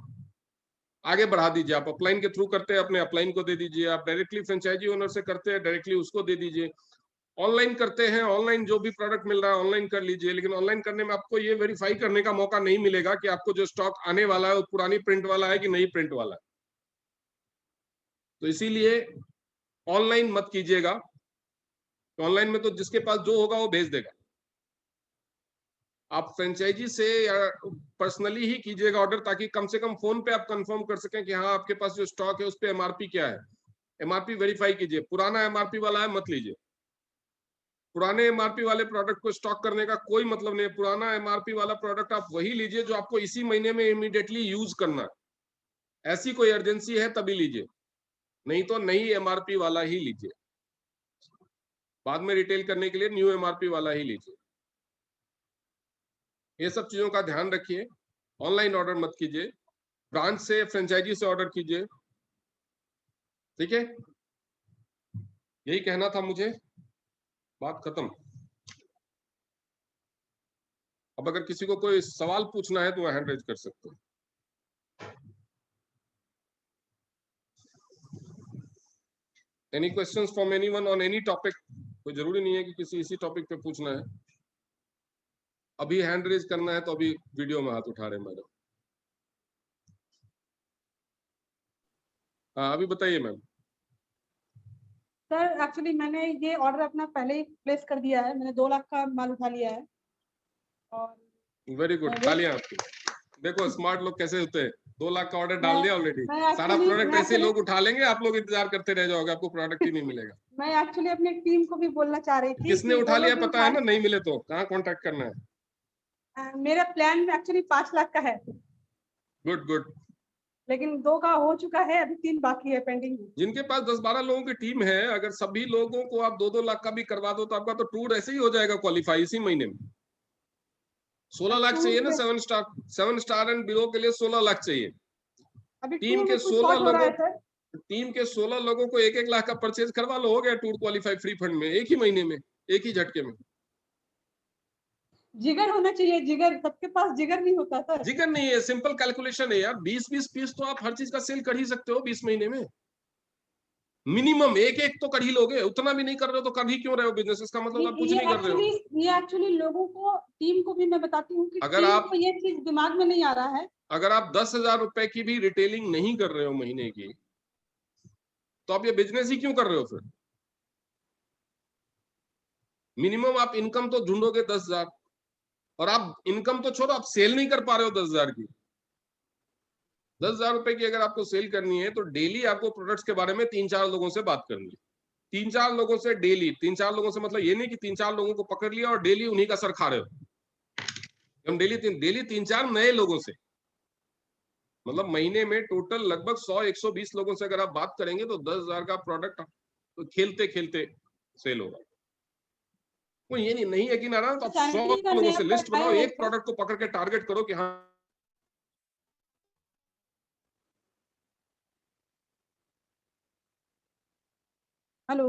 [SPEAKER 1] आगे बढ़ा दीजिए। आप अपलाइन के थ्रू करते हैं, अपने अपलाइन को दे दीजिए। आप डायरेक्टली फ्रेंचाइजी ओनर से करते हैं, डायरेक्टली उसको दे दीजिए। ऑनलाइन करते हैं, ऑनलाइन जो भी प्रोडक्ट मिल रहा है ऑनलाइन कर लीजिए। लेकिन ऑनलाइन करने में आपको ये वेरीफाई करने का मौका नहीं मिलेगा कि आपको जो स्टॉक आने वाला है वो पुरानी प्रिंट वाला है कि नई प्रिंट वाला है। तो इसीलिए ऑनलाइन मत कीजिएगा। तो ऑनलाइन में तो जिसके पास जो होगा वो भेज देगा। आप फ्रेंचाइजी से या पर्सनली ही कीजिएगा ऑर्डर, ताकि कम से कम फोन पे आप कंफर्म कर सकें कि हाँ आपके पास जो स्टॉक है उस पे एमआरपी क्या है। एमआरपी वेरीफाई कीजिए। पुराना एमआरपी वाला है मत लीजिए। पुराने एमआरपी वाले प्रोडक्ट को स्टॉक करने का कोई मतलब नहीं है। पुराना एमआरपी वाला प्रोडक्ट आप वही लीजिए जो आपको इसी महीने में इमीडिएटली यूज करना है। ऐसी कोई अर्जेंसी है तभी लीजिए, नहीं तो नई एमआरपी वाला ही लीजिए। बाद में रिटेल करने के लिए न्यू एमआरपी वाला ही लीजिए। ये सब चीजों का ध्यान रखिए। ऑनलाइन ऑर्डर मत कीजिए, ब्रांच से, फ्रेंचाइजी से ऑर्डर कीजिए। ठीक है, यही कहना था मुझे। बात खत्म। अब अगर किसी को कोई सवाल पूछना है तो वह हैंड रेज कर सकते हो। Any questions from anyone on any topic? कोई जरूरी नहीं है कि किसी इसी टॉपिक पे पूछना है। अभी हैंड रेज करना है तो अभी वीडियो में हाथ उठा रहे हैं मैडम। हाँ अभी बताइए मैम।
[SPEAKER 2] सर एक्चुअली मैंने ये ऑर्डर अपना पहले ही प्लेस कर दिया है। मैंने 2 लाख का माल उठा लिया है। और
[SPEAKER 1] वेरी गुड, तालियां आपकी। देखो स्मार्ट लोग कैसे होते हैं। 2 लाख का ऑर्डर डाल दिया ऑलरेडी। सारा प्रोडक्ट ऐसे लोग उठा लेंगे, आप लोग इंतजार करते रह जाओगे, आपको प्रोडक्ट ही नहीं मिलेगा।
[SPEAKER 2] मैं एक्चुअली अपनी टीम को भी बोलना चाह रही थी
[SPEAKER 1] किसने
[SPEAKER 2] कि
[SPEAKER 1] उठा लिया पता है ना?
[SPEAKER 2] उठा
[SPEAKER 1] नहीं मिले तो कहाँ कॉन्टेक्ट करना है।
[SPEAKER 2] मेरा प्लान एक्चुअली 5 लाख का है,
[SPEAKER 1] गुड गुड।
[SPEAKER 2] लेकिन 2 का हो चुका है, अभी 3 बाकी है पेंडिंग।
[SPEAKER 1] जिनके पास 10-12 लोगों की टीम है, अगर सभी लोगों को आप 2-2 लाख का भी करवा दो तो आपका तो टूर ऐसे ही हो जाएगा क्वालिफाई इसी महीने में। 16 लाख चाहिए ना 7 स्टार एंड बिलो के लिए 16 लाख चाहिए।
[SPEAKER 2] अभी
[SPEAKER 1] टीम के 16 लोगों को 1-1 लाख का परचेज करवा लो, हो गया टूर क्वालिफाई फ्री फंड में, एक ही महीने में, एक ही झटके में।
[SPEAKER 2] जिगर होना चाहिए, जिगर। सबके पास जिगर नहीं होता सर।
[SPEAKER 1] जिगर नहीं है, सिंपल कैलकुलेशन है यार। 20-20 पीस तो आप हर चीज का सेल कर ही सकते हो 20 महीने में। मिनिमम एक एक तो कर ही लोगे। उतना भी नहीं कर रहे हो तो कर ही क्यों रहे हो बिजनेस? इसका मतलब आप कुछ नहीं कर रहे हो।
[SPEAKER 2] ये एक्चुअली लोगों को, टीम को भी मैं बताती हूँ कि
[SPEAKER 1] अगर आप
[SPEAKER 2] को ये चीज दिमाग में नहीं आ रहा है।
[SPEAKER 1] अगर आप 10,000 रुपए की भी रिटेलिंग नहीं कर रहे हो महीने की, तो आप ये बिजनेस ही क्यों कर रहे हो फिर? मिनिमम आप इनकम तो ढूंढोगे 10,000, और आप इनकम तो छोड़ो, आप सेल नहीं कर पा रहे हो 10,000 की। 10,000 रुपए की अगर आपको सेल करनी है तो डेली आपको प्रोडक्ट्स के बारे में 3-4 लोगों से बात करनी है। 3-4 लोगों से डेली। 3-4 लोगों से मतलब ये नहीं कि 3-4 लोगों को पकड़ लिया और डेली उन्हीं का सर खा रहे हो। हम डेली 3-4 नए लोगों से, मतलब महीने में टोटल लगभग 100-120 लोगों से अगर आप बात करेंगे तो 10,000 का प्रोडक्ट तो खेलते खेलते सेल होगा। वो ये नहीं है कि ना तो आप 100 लोगों से लिस्ट बनाओ, एक प्रोडक्ट को पकड़ के टारगेट करो कि हाँ
[SPEAKER 2] हेलो।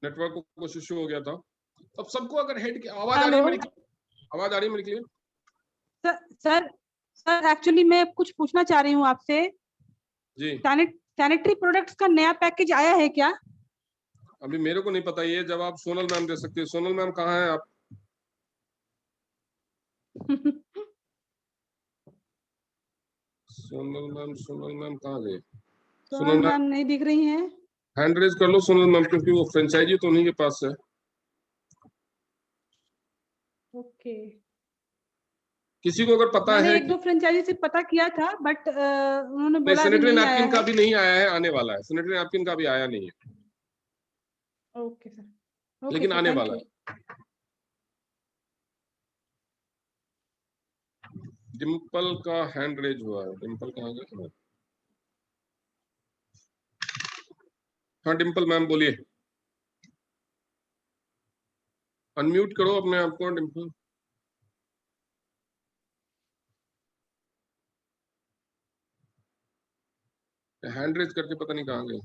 [SPEAKER 1] नेटवर्क को कुछ इश्यू हो गया था। अब सबको अगर हेड की आवाज आ रही
[SPEAKER 2] हेलो
[SPEAKER 1] है मेरी, आवाज आ रही है मेरी clear?
[SPEAKER 2] Sir. Sir sir actually मैं कुछ पूछना चाह रही हूँ आपसे।
[SPEAKER 1] जी
[SPEAKER 2] सैनिटरी प्रोडक्ट्स का नया पैकेज आया है क्या?
[SPEAKER 1] अभी मेरे को नहीं पता, ये जवाब सोनल मैम दे सकती है। सोनल मैम कहाँ है आप? सोनल मैम कहाँ गए?
[SPEAKER 2] सोनल
[SPEAKER 1] सोनल मैम
[SPEAKER 2] मैम नहीं दिख रही हैं।
[SPEAKER 1] हैंड रेज कर लो सोनल मैम, क्योंकि वो फ्रेंचाइजी तो उन्हीं के पास है।
[SPEAKER 2] ओके।
[SPEAKER 1] किसी को अगर पता
[SPEAKER 2] मैंने
[SPEAKER 1] है
[SPEAKER 2] एक
[SPEAKER 1] कि
[SPEAKER 2] दो फ्रेंचाइजी से पता किया था बट उन्होंने
[SPEAKER 1] नहीं,
[SPEAKER 2] बोला अभी
[SPEAKER 1] सैनिटरी
[SPEAKER 2] नहीं आया
[SPEAKER 1] नैपकिन का
[SPEAKER 2] है।
[SPEAKER 1] भी नहीं आया है, आने वाला है। सैनिटरी नैपकिन का भी आया नहीं है,
[SPEAKER 2] ओके सर। ओके
[SPEAKER 1] लेकिन
[SPEAKER 2] सर,
[SPEAKER 1] आने
[SPEAKER 2] थैंक
[SPEAKER 1] वाला
[SPEAKER 2] यू।
[SPEAKER 1] है। डिम्पल का हैंड रेज हुआ है। डिम्पल कहाँ गए? हाँ डिम्पल मैम बोलिए। अनम्यूट करो अपने आप को डिम्पल। हैंड रेज करके पता नहीं कहाँ गए।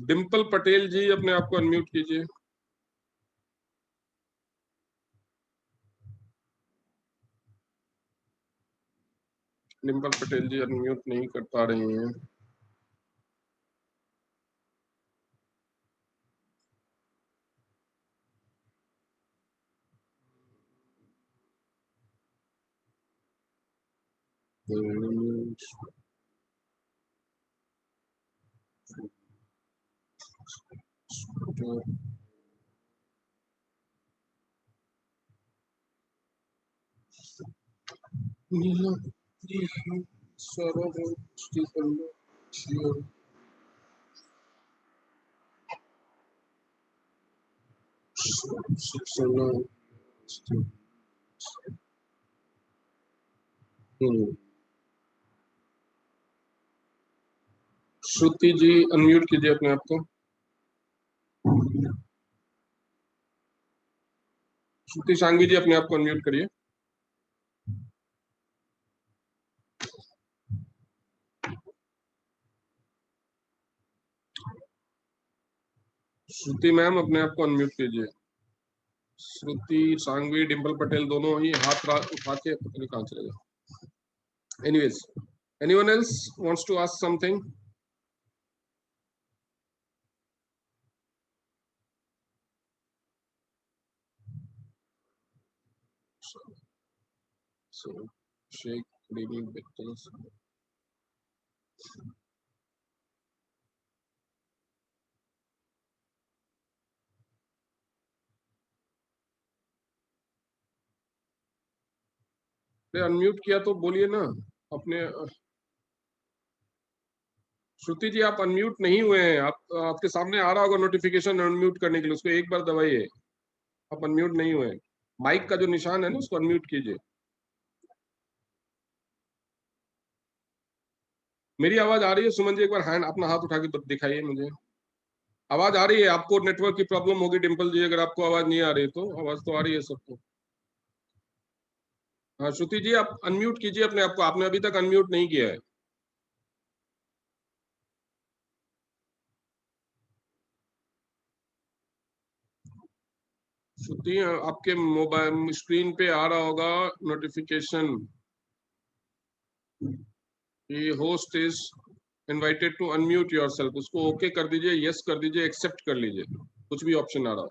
[SPEAKER 1] डिम्पल पटेल जी अपने आप को अनम्यूट कीजिए। डिम्पल पटेल जी अनम्यूट नहीं कर पा रही हैं। श्रुति जी अनम्यूट कीजिए अपने आप को। श्रुति सांघवी जी अपने आप को अनम्यूट करिए। श्रुति मैम अपने आप को अनम्यूट कीजिए। श्रुति सांघवी डिम्पल पटेल दोनों ही हाथ उठा के पता नहीं कहाँ चले गए। Anyways, anyone else wants to ask something? So, shake, baby, victims. Unmute किया तो बोलिए ना अपने। श्रुति जी आप अनम्यूट नहीं हुए हैं। आप आपके सामने आ रहा होगा नोटिफिकेशन अनम्यूट करने के लिए, उसको एक बार दबाइए। आप अनम्यूट नहीं हुए। माइक का जो निशान है ना उसको अनम्यूट कीजिए। मेरी आवाज आ रही है सुमन जी? एक बार हैंड अपना हाथ उठा के दिखाइए मुझे। आवाज आ रही है? आपको नेटवर्क की प्रॉब्लम होगी डिम्पल जी, अगर आपको आवाज नहीं आ रही तो। आवाज तो आ रही है सबको। हाँ श्रुति जी आप अनम्यूट कीजिए अपने आप को, आपने अभी तक अनम्यूट नहीं किया है। श्रुति आपके मोबाइल स्क्रीन पे आ रहा होगा नोटिफिकेशन, ये host is invited to unmute yourself. उसको ओके कर दीजिए, यस कर दीजिए, एक्सेप्ट कर लीजिए, कुछ भी ऑप्शन आ रहा हो।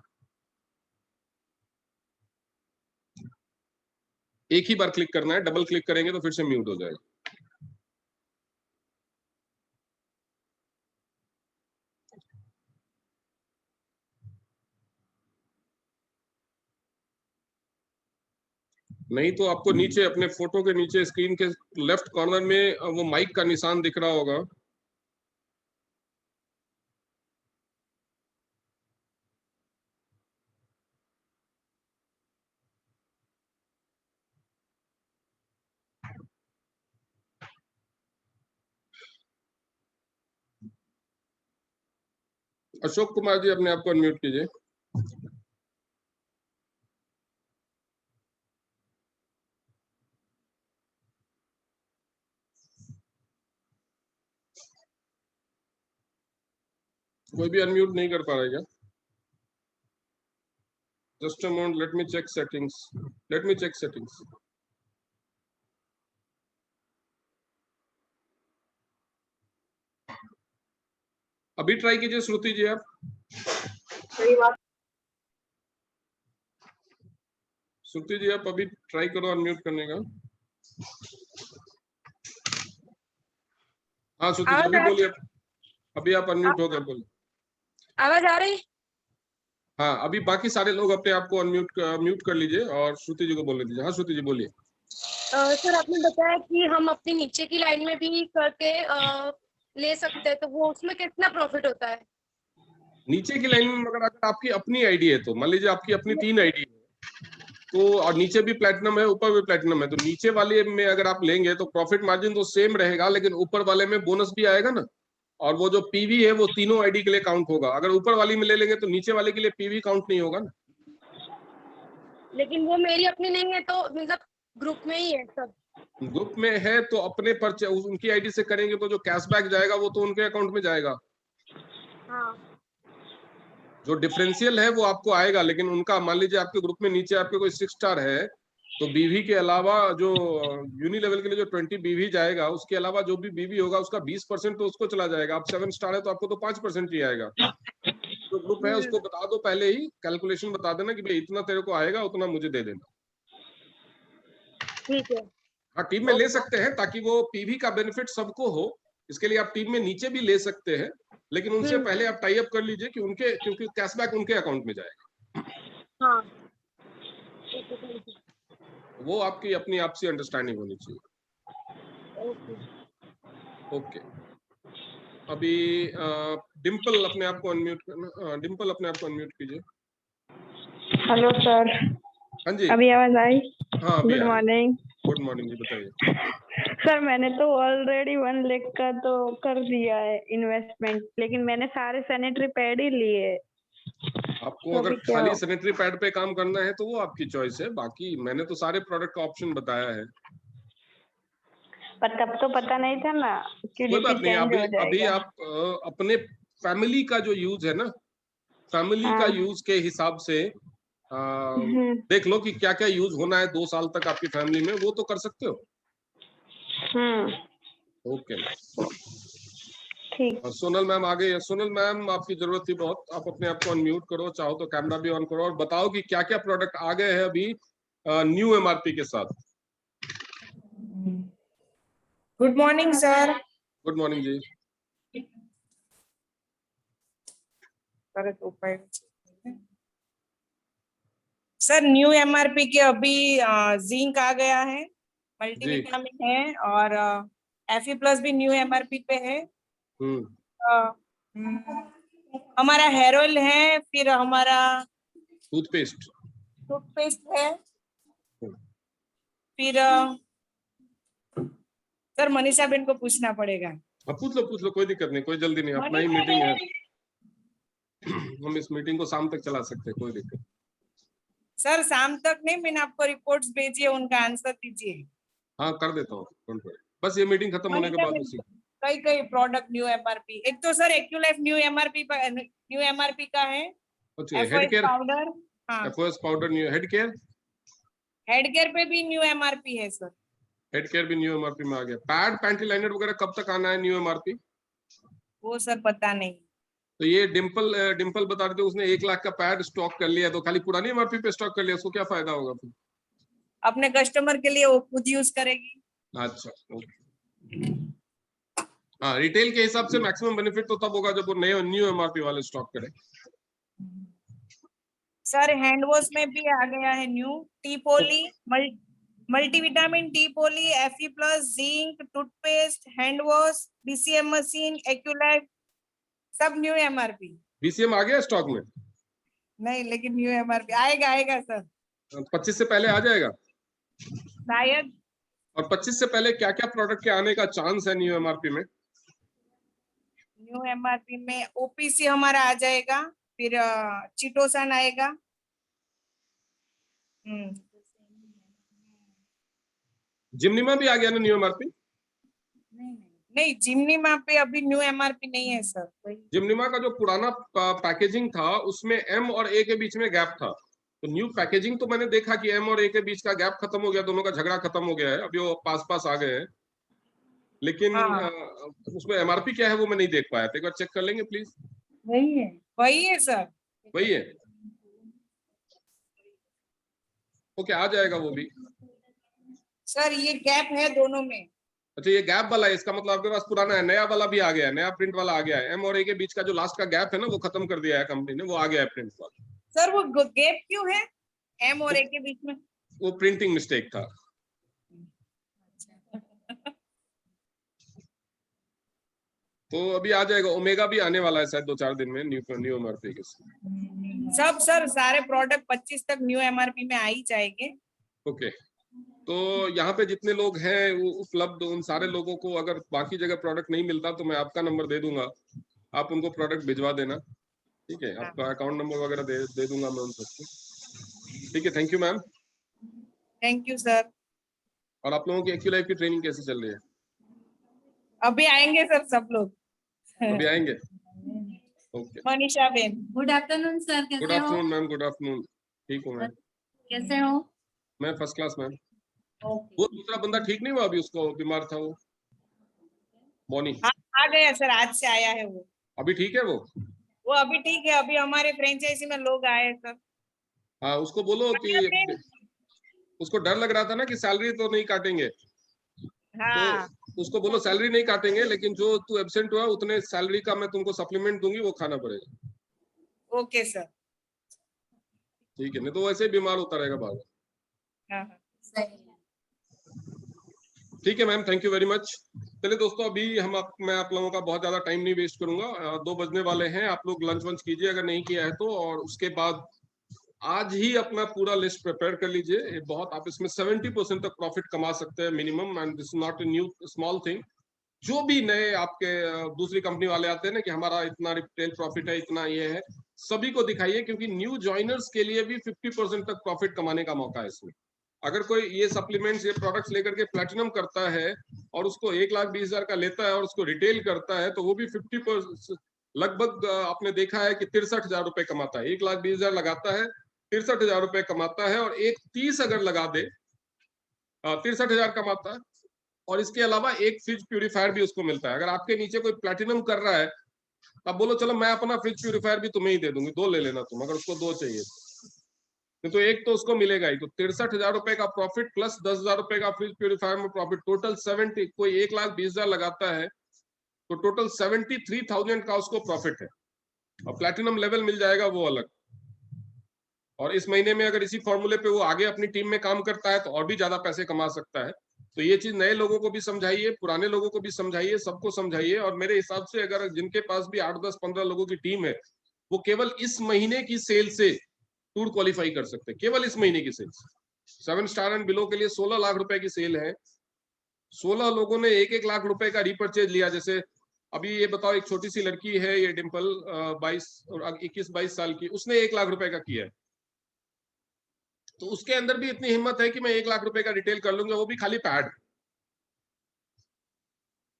[SPEAKER 1] एक ही बार क्लिक करना है, डबल क्लिक करेंगे तो फिर से म्यूट हो जाएगा। नहीं तो आपको नीचे अपने फोटो के नीचे स्क्रीन के लेफ्ट कॉर्नर में वो माइक का निशान दिख रहा होगा। अशोक कुमार जी अपने आप को अनम्यूट कीजिए। कोई भी अनम्यूट नहीं कर पा रहा है क्या? Just a moment, let me check settings. अभी ट्राई कीजिए श्रुति जी आप। श्रुति जी आप अभी ट्राई करो अनम्यूट करने का। हाँ श्रुति जी अभी बोलिए। अभी आप अनम्यूट हो गए, बोलिए।
[SPEAKER 3] आवाज आ रही?
[SPEAKER 1] हाँ अभी बाकी सारे लोग अपने आप को म्यूट कर लीजिए और श्रुति जी को बोलने दीजिए। हाँ श्रुति जी बोलिए।
[SPEAKER 3] सर आपने बताया कि हम अपनी नीचे की लाइन में भी करके ले सकते हैं, तो वो उसमें कितना प्रॉफिट होता है?
[SPEAKER 1] नीचे की लाइन में अगर आपकी अपनी आईडी है तो मान लीजिए आपकी अपनी 3 आईडी है तो, और नीचे भी प्लेटिनम है ऊपर भी प्लेटिनम है, तो नीचे वाले में अगर आप लेंगे तो प्रॉफिट मार्जिन तो सेम रहेगा, लेकिन ऊपर वाले में बोनस भी आएगा ना। और वो जो पीवी है वो तीनों आईडी के लिए काउंट होगा। अगर ऊपर वाली में ले लेंगे तो नीचे वाले के लिए पीवी काउंट नहीं होगा ना।
[SPEAKER 3] लेकिन वो मेरी अपनी नहीं है, तो मतलब ग्रुप में ही है सब।
[SPEAKER 1] ग्रुप में है तो अपने पर उनकी आईडी से करेंगे तो जो कैशबैक जाएगा वो तो उनके अकाउंट में जाएगा।
[SPEAKER 3] हाँ।
[SPEAKER 1] जो डिफरेंशियल है वो आपको आएगा, लेकिन उनका मान लीजिए आपके ग्रुप में नीचे आपके कोई 6 स्टार है तो बीवी के अलावा जो यूनि लेवल के लिए जो 20 बीवी जाएगा, उसके अलावा जो भी बीवी होगा उसका 20% तो उसको चला जाएगा। आप 7 स्टार है तो आपको तो 5% ही आएगा। जो ग्रुप है उसको बता दो, पहले ही कैलकुलेशन बता देना कि भाई इतना तेरे को आएगा, उतना मुझे दे देना।
[SPEAKER 3] ठीक है।
[SPEAKER 1] हाँ टीम में ले सकते हैं ताकि वो पीवी का बेनिफिट सबको हो, इसके लिए आप टीम में नीचे भी ले सकते हैं, लेकिन उनसे पहले आप टाई अप कर लीजिए कि उनके, क्योंकि कैशबैक उनके अकाउंट में जाएगा।
[SPEAKER 3] हाँ।
[SPEAKER 1] वो आपकी अपनी आपसी अंडरस्टैंडिंग होनी चाहिए। ओके अभी डिम्पल अपने आप को अनम्यूट करना। डिम्पल अपने आप को अनम्यूट कीजिए।
[SPEAKER 4] Hello sir.
[SPEAKER 1] हाँ जी
[SPEAKER 4] अभी आवाज आई?
[SPEAKER 1] हाँ
[SPEAKER 4] गुड मॉर्निंग।
[SPEAKER 1] गुड मॉर्निंग जी, बताइए।
[SPEAKER 4] सर मैंने तो ऑलरेडी 1 लाख का तो कर दिया है इन्वेस्टमेंट, लेकिन मैंने सारे सैनिटरी पैड ही लिए।
[SPEAKER 1] आपको अगर खाली सैनिटरी पैड पे काम करना है तो वो आपकी चॉइस है, बाकी मैंने तो सारे प्रोडक्ट का ऑप्शन बताया है।
[SPEAKER 4] पर तब तो पता नहीं था ना कि
[SPEAKER 1] कोई बात नहीं,
[SPEAKER 4] चेंज हो
[SPEAKER 1] अभी
[SPEAKER 4] जाएगा।
[SPEAKER 1] आप अपने फैमिली का जो यूज है ना, फैमिली का यूज के हिसाब से देख लो कि क्या क्या यूज होना है 2 साल तक आपकी फैमिली में, वो तो कर सकते हो। ओके
[SPEAKER 4] ठीक।
[SPEAKER 1] सोनल मैम आ गई है। सोनल मैम आपकी जरूरत थी बहुत, आप अपने आप को अनम्यूट करो, चाहो तो कैमरा भी ऑन करो और बताओ कि क्या क्या प्रोडक्ट आ गए हैं अभी न्यू एमआरपी के साथ।
[SPEAKER 5] Good morning sir.
[SPEAKER 1] Good morning जी।
[SPEAKER 5] सर न्यू एमआरपी के अभी जिंक आ गया है, मल्टीविटामिन है और Fe+ भी न्यू एमआरपी पे है। हमारा हेयर ऑयल है, फिर हमारा टूथपेस्ट है, फिर सर मनीषा बेन को पूछना पड़ेगा।
[SPEAKER 1] पूछ लो कोई दिक्कत नहीं, कोई जल्दी नहीं, अपना ही मीटिंग है, हम इस मीटिंग को शाम तक चला सकते हैं, कोई दिक्कत।
[SPEAKER 5] सर शाम तक नहीं, मैंने आपको रिपोर्ट्स भेजी है, उनका आंसर दीजिए।
[SPEAKER 1] हाँ कर देता हूँ, बस ये मीटिंग खत्म होने के बाद उसी
[SPEAKER 5] कई प्रोडक्ट न्यू एमआरपी। एक तो सर एक्यूलाइफ न्यू एमआरपी का है।
[SPEAKER 1] Head care
[SPEAKER 5] powder,
[SPEAKER 1] FOS powder new, head care
[SPEAKER 5] पे भी न्यू एमआरपी है सर।
[SPEAKER 1] हेड केयर भी न्यू एमआरपी में आ गया। पैड पैंटी लाइनर वगैरह कब तक आना है न्यू एमआरपी?
[SPEAKER 5] वो सर पता नहीं।
[SPEAKER 1] तो ये डिम्पल बता रहे थे उसने 1 लाख का पैड स्टॉक कर लिया, तो खाली पुरानी एमआरपी पे स्टॉक कर लिया, उसको क्या फायदा होगा फिर?
[SPEAKER 5] अपने कस्टमर के लिए वो खुद यूज करेगी।
[SPEAKER 1] अच्छा हाँ, रिटेल के हिसाब से मैक्सिमम बेनिफिट तो तब होगा जब वो नए न्यू एमआरपी वाले स्टॉक करें।
[SPEAKER 5] सर हैंड वॉश में भी आ गया है new tea poly multivitamin, tea poly, Fe plus, zinc, toothpaste, hand wash, BCM machine, Aculife, सब न्यू MRP।
[SPEAKER 1] BCM आ गया स्टॉक में?
[SPEAKER 5] नहीं, लेकिन न्यू MRP आएगा सर
[SPEAKER 1] 25 से पहले आ जाएगा
[SPEAKER 5] शायद।
[SPEAKER 1] और 25 से पहले क्या क्या प्रोडक्ट के आने का चांस है न्यू MRP में?
[SPEAKER 5] न्यू MRP में OPC हमारा आ जाएगा, फिर चिटोसन आएगा।
[SPEAKER 1] जिम्निमा भी आ गया ना न्यू MRP?
[SPEAKER 5] नहीं, जिम्निमा पे अभी न्यू MRP नहीं है सर।
[SPEAKER 1] जिम्निमा का जो पुराना पैकेजिंग था उसमें M और A के बीच में गैप था, तो न्यू पैकेजिंग तो मैंने देखा कि M और A के बीच का गैप खत्म हो गया, दोनों का झगड़ा खत्म हो गया है, अभी वो पास पास आ गए हैं, लेकिन उसमें MRP क्या है वो मैं नहीं देख पाया, तो एक बार चेक कर लेंगे प्लीज।
[SPEAKER 5] वही है सर,
[SPEAKER 1] वही है, ओके आ जाएगा वो भी।
[SPEAKER 5] सर ये गैप है दोनों में।
[SPEAKER 1] अच्छा ये गैप वाला है, इसका मतलब आपके पास पुराना है, नया वाला भी आ गया है, नया प्रिंट वाला आ गया है। M और A के बीच का जो लास्ट का गैप है ना वो खत्म कर दिया है कंपनी ने, वो आ गया है प्रिंट वाला।
[SPEAKER 5] सर वो गैप क्यों है M और A के बीच में?
[SPEAKER 1] वो प्रिंटिंग मिस्टेक था। तो अभी आ जाएगा, ओमेगा भी आने वाला है शायद 2-4 दिन में न्यू MRP के साथ।
[SPEAKER 5] सब सर सारे प्रोडक्ट 25 तक न्यू MRP में आ ही जाएंगे।
[SPEAKER 1] ओके, तो यहाँ पे जितने लोग हैं वो उपलब्ध, उन सारे लोगों को अगर बाकी जगह प्रोडक्ट नहीं मिलता तो मैं आपका नंबर दे दूंगा, आप उनको प्रोडक्ट भिजवा देना, ठीक है? आपका अकाउंट नंबर वगैरह दे दूंगा मैं उन सबको, ठीक है? Thank you ma'am.
[SPEAKER 5] Thank you sir.
[SPEAKER 1] और आप लोगों की एक्यूलाइफ की ट्रेनिंग कैसे चल रही है?
[SPEAKER 5] अभी आएंगे सर सब लोग।
[SPEAKER 1] अभी आएंगे, okay.
[SPEAKER 5] Manisha Ben,
[SPEAKER 6] good afternoon sir,
[SPEAKER 1] good
[SPEAKER 6] कैसे हो?
[SPEAKER 1] Afternoon ma'am, good afternoon. ठीक हूँ मैम।
[SPEAKER 6] कैसे हो?
[SPEAKER 1] मैं फर्स्ट क्लास मैम। वो दूसरा बंदा ठीक नहीं हुआ अभी, उसको बीमार था वो मॉनी?
[SPEAKER 5] आ गया सर, आज से आया है वो।
[SPEAKER 1] अभी ठीक है वो?
[SPEAKER 5] अभी ठीक है, अभी हमारे फ्रेंचाइजी में लोग आए सर।
[SPEAKER 1] हाँ उसको बोलो कि उसको डर लग रहा था ना कि सैलरी तो नहीं काटेंगे,
[SPEAKER 5] हाँ।
[SPEAKER 1] तो उसको बोलो सैलरी नहीं काटेंगे, लेकिन जो तू एब्सेंट हुआ उतने सैलरी का मैं तुमको सप्लीमेंट दूंगी, वो खाना पड़ेगा।
[SPEAKER 5] Okay sir.
[SPEAKER 1] ठीक है, नहीं तो वैसे ही बीमार होता रहेगा बाद में। ठीक है ma'am, thank you very much. चलिए दोस्तों, अभी मैं आप लोगों का बहुत ज्यादा टाइम नहीं वेस्ट करूंगा, 2 बजने वाले हैं, आप लोग लंच वंच कीजिए अगर नहीं किया है तो, और उसके बाद आज ही अपना पूरा लिस्ट प्रिपेयर कर लीजिए। ये बहुत, आप इसमें 70% तक प्रॉफिट कमा सकते हैं minimum, and this not a new small thing. जो भी नए आपके दूसरी कंपनी वाले आते हैं ना कि हमारा इतना रिटेल प्रॉफिट है, इतना ये है, सभी को दिखाइए, क्योंकि न्यू ज्वाइनर्स के लिए भी 50% तक प्रॉफिट कमाने का मौका है इसमें। अगर कोई ये सप्लीमेंट्स, ये प्रोडक्ट्स लेकर के प्लैटिनम करता है और उसको 1,20,000 का लेता है और उसको रिटेल करता है, तो वो भी 50% लगभग आपने देखा है कि 63,000 रुपए कमाता है। 1,20,000 लगाता है, 63,000 रुपए कमाता है, और 1,30,000 अगर लगा दे 63,000 कमाता है, और इसके अलावा एक फ्रिज प्यूरिफायर भी उसको मिलता है। अगर आपके नीचे कोई प्लैटिनम कर रहा है, तब बोलो चलो मैं अपना फ्रिज प्यूरिफायर भी तुम्हें ही दे दूंगी, 2 ले लेना तुम, अगर उसको 2 चाहिए तो एक तो उसको मिलेगा ही। तो 63,000 रुपए का प्रॉफिट प्लस 10,000 रुपए का फ्रिज प्यूरिफायर में प्रॉफिट, टोटल 70। कोई 1,20,000 लगाता है तो टोटल 73,000 का उसको प्रॉफिट है, और प्लैटिनम लेवल मिल जाएगा वो अलग। और इस महीने में अगर इसी फॉर्मूले पे वो आगे अपनी टीम में काम करता है तो और भी ज्यादा पैसे कमा सकता है। तो ये चीज नए लोगों को भी समझाइए, पुराने लोगों को भी समझाइए, सबको समझाइए। और मेरे हिसाब से अगर जिनके पास भी 8, 10, 15 लोगों की टीम है, वो केवल इस महीने की सेल से टूर क्वालिफाई कर सकते हैं, केवल इस महीने की सेल। 7 स्टार एंड बिलो के लिए 16 लाख रुपए की सेल है। 16 लोगों ने 1-1 लाख रुपए का रिपर्चेज लिया। जैसे अभी ये बताओ, एक छोटी सी लड़की है ये डिम्पल, 21-22 साल की, उसने 1 लाख रुपए का किया है। तो उसके अंदर भी इतनी हिम्मत है कि मैं 1 लाख रुपए का रिटेल कर लूंगा, वो भी खाली पैड।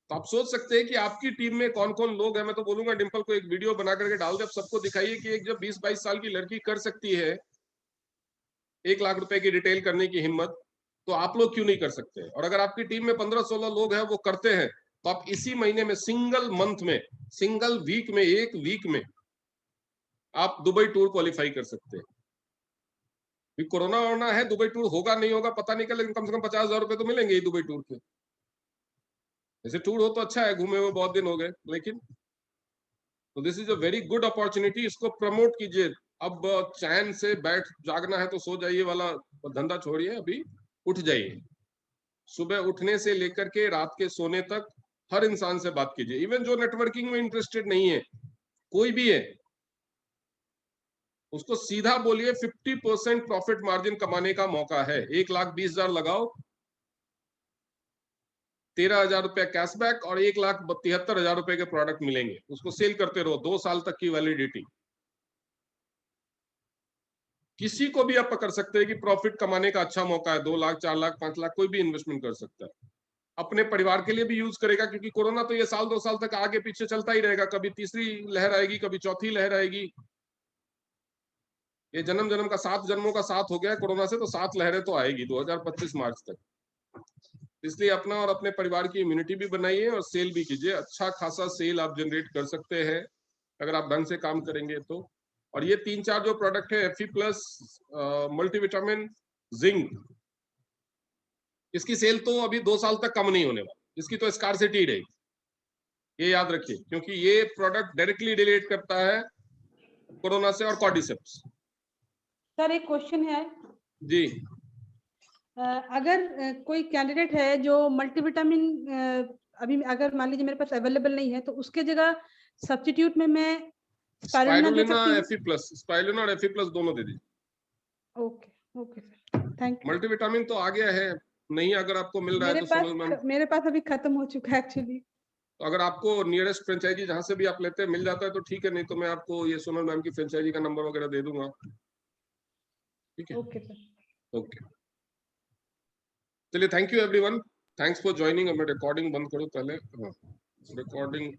[SPEAKER 1] तो आप सोच सकते हैं कि आपकी टीम में कौन कौन लोग हैं। मैं तो बोलूंगा डिम्पल को एक वीडियो बना करके डाल दे, आप सबको दिखाइए कि एक जब 20-22 साल की लड़की कर सकती है 1 लाख रुपए की रिटेल करने की हिम्मत, तो आप लोग क्यों नहीं कर सकते? और अगर आपकी टीम में 15-16 लोग हैं वो करते हैं, तो आप इसी महीने में, सिंगल मंथ में, सिंगल वीक में, 1 वीक में आप दुबई टूर क्वालिफाई कर सकते हैं। कोरोना वोरोना है, दुबई टूर होगा नहीं होगा पता नहीं, लेकिन कम से कम 50,000 रुपए तो मिलेंगे ही दुबई टूर के। ऐसे टूर हो तो अच्छा है, घूमे हुए बहुत दिन हो गए, लेकिन तो this is a very good opportunity, इसको प्रमोट कीजिए। अब चैन से बैठ जागना है तो सो जाइए वाला धंधा छोड़िए, अभी उठ जाइए, सुबह उठने से लेकर के रात के सोने तक हर इंसान से बात कीजिए, इवन जो नेटवर्किंग में इंटरेस्टेड नहीं है, कोई भी है, उसको सीधा बोलिए 50% प्रॉफिट मार्जिन कमाने का मौका है। 1,20,000 लगाओ, 13,000 रुपया कैशबैक और 1,73,000 रुपए के प्रोडक्ट मिलेंगे। उसको सेल करते रहो, 2 साल तक की वैलिडिटी। किसी को भी आप पकड़ सकते हैं कि प्रॉफिट कमाने का अच्छा मौका है, 2 लाख, 4 लाख, 5 लाख, कोई भी इन्वेस्टमेंट कर सकता है। अपने परिवार के लिए भी यूज करेगा, क्योंकि कोरोना तो ये साल 2 साल तक आगे पीछे चलता ही रहेगा, कभी तीसरी लहर आएगी, कभी चौथी लहर आएगी। ये जन्म जन्म का 7 जन्मों का साथ हो गया है कोरोना से, तो 7 लहरें तो आएगी 2025 मार्च तक। इसलिए अपना और अपने परिवार की इम्यूनिटी भी बनाइए और सेल भी कीजिए। अच्छा खासा सेल आप जनरेट कर सकते हैं अगर आप ढंग से काम करेंगे तो। और ये 3-4 जो प्रोडक्ट है, Fe+, मल्टीविटामिन, जिंक, इसकी सेल तो अभी 2 साल तक कम नहीं होने वाली, इसकी तो स्कार्सिटी रहेगी, ये याद रखिए, क्योंकि ये प्रोडक्ट डायरेक्टली रिलेट करता है कोरोना से और कॉर्डिसेप्स।
[SPEAKER 2] सर एक क्वेश्चन है
[SPEAKER 1] जी,
[SPEAKER 2] अगर कोई कैंडिडेट है जो मल्टीविटामिन अभी अगर मान लीजिए मेरे पास अवेलेबल नहीं है, तो उसके जगह सब्स्टिट्यूट में मैं
[SPEAKER 1] स्पाइरुलिना, Fe+, स्पाइरुलिना और Fe+ दोनों दे दीजिए।
[SPEAKER 2] Okay okay sir, thank you.
[SPEAKER 1] Multivitamin तो आ गया है, नहीं अगर आपको मिल रहा है तो सोनल मैम,
[SPEAKER 2] मेरे पास अभी खत्म हो चुका है एक्चुअली।
[SPEAKER 1] तो अगर आपको नियरेस्ट फ्रेंचाइजी जहां से भी आप लेते हैं मिल जाता है तो ठीक है, नहीं तो मैं आपको ये सोनल मैम की फ्रेंचाइजी का नंबर वगैरह दे दूंगा। ठीक है,
[SPEAKER 2] ओके सर,
[SPEAKER 1] ओके, चलिए, thank you everyone, thanks for joining. अब मैं रिकॉर्डिंग बंद करूँ पहले, हाँ रिकॉर्डिंग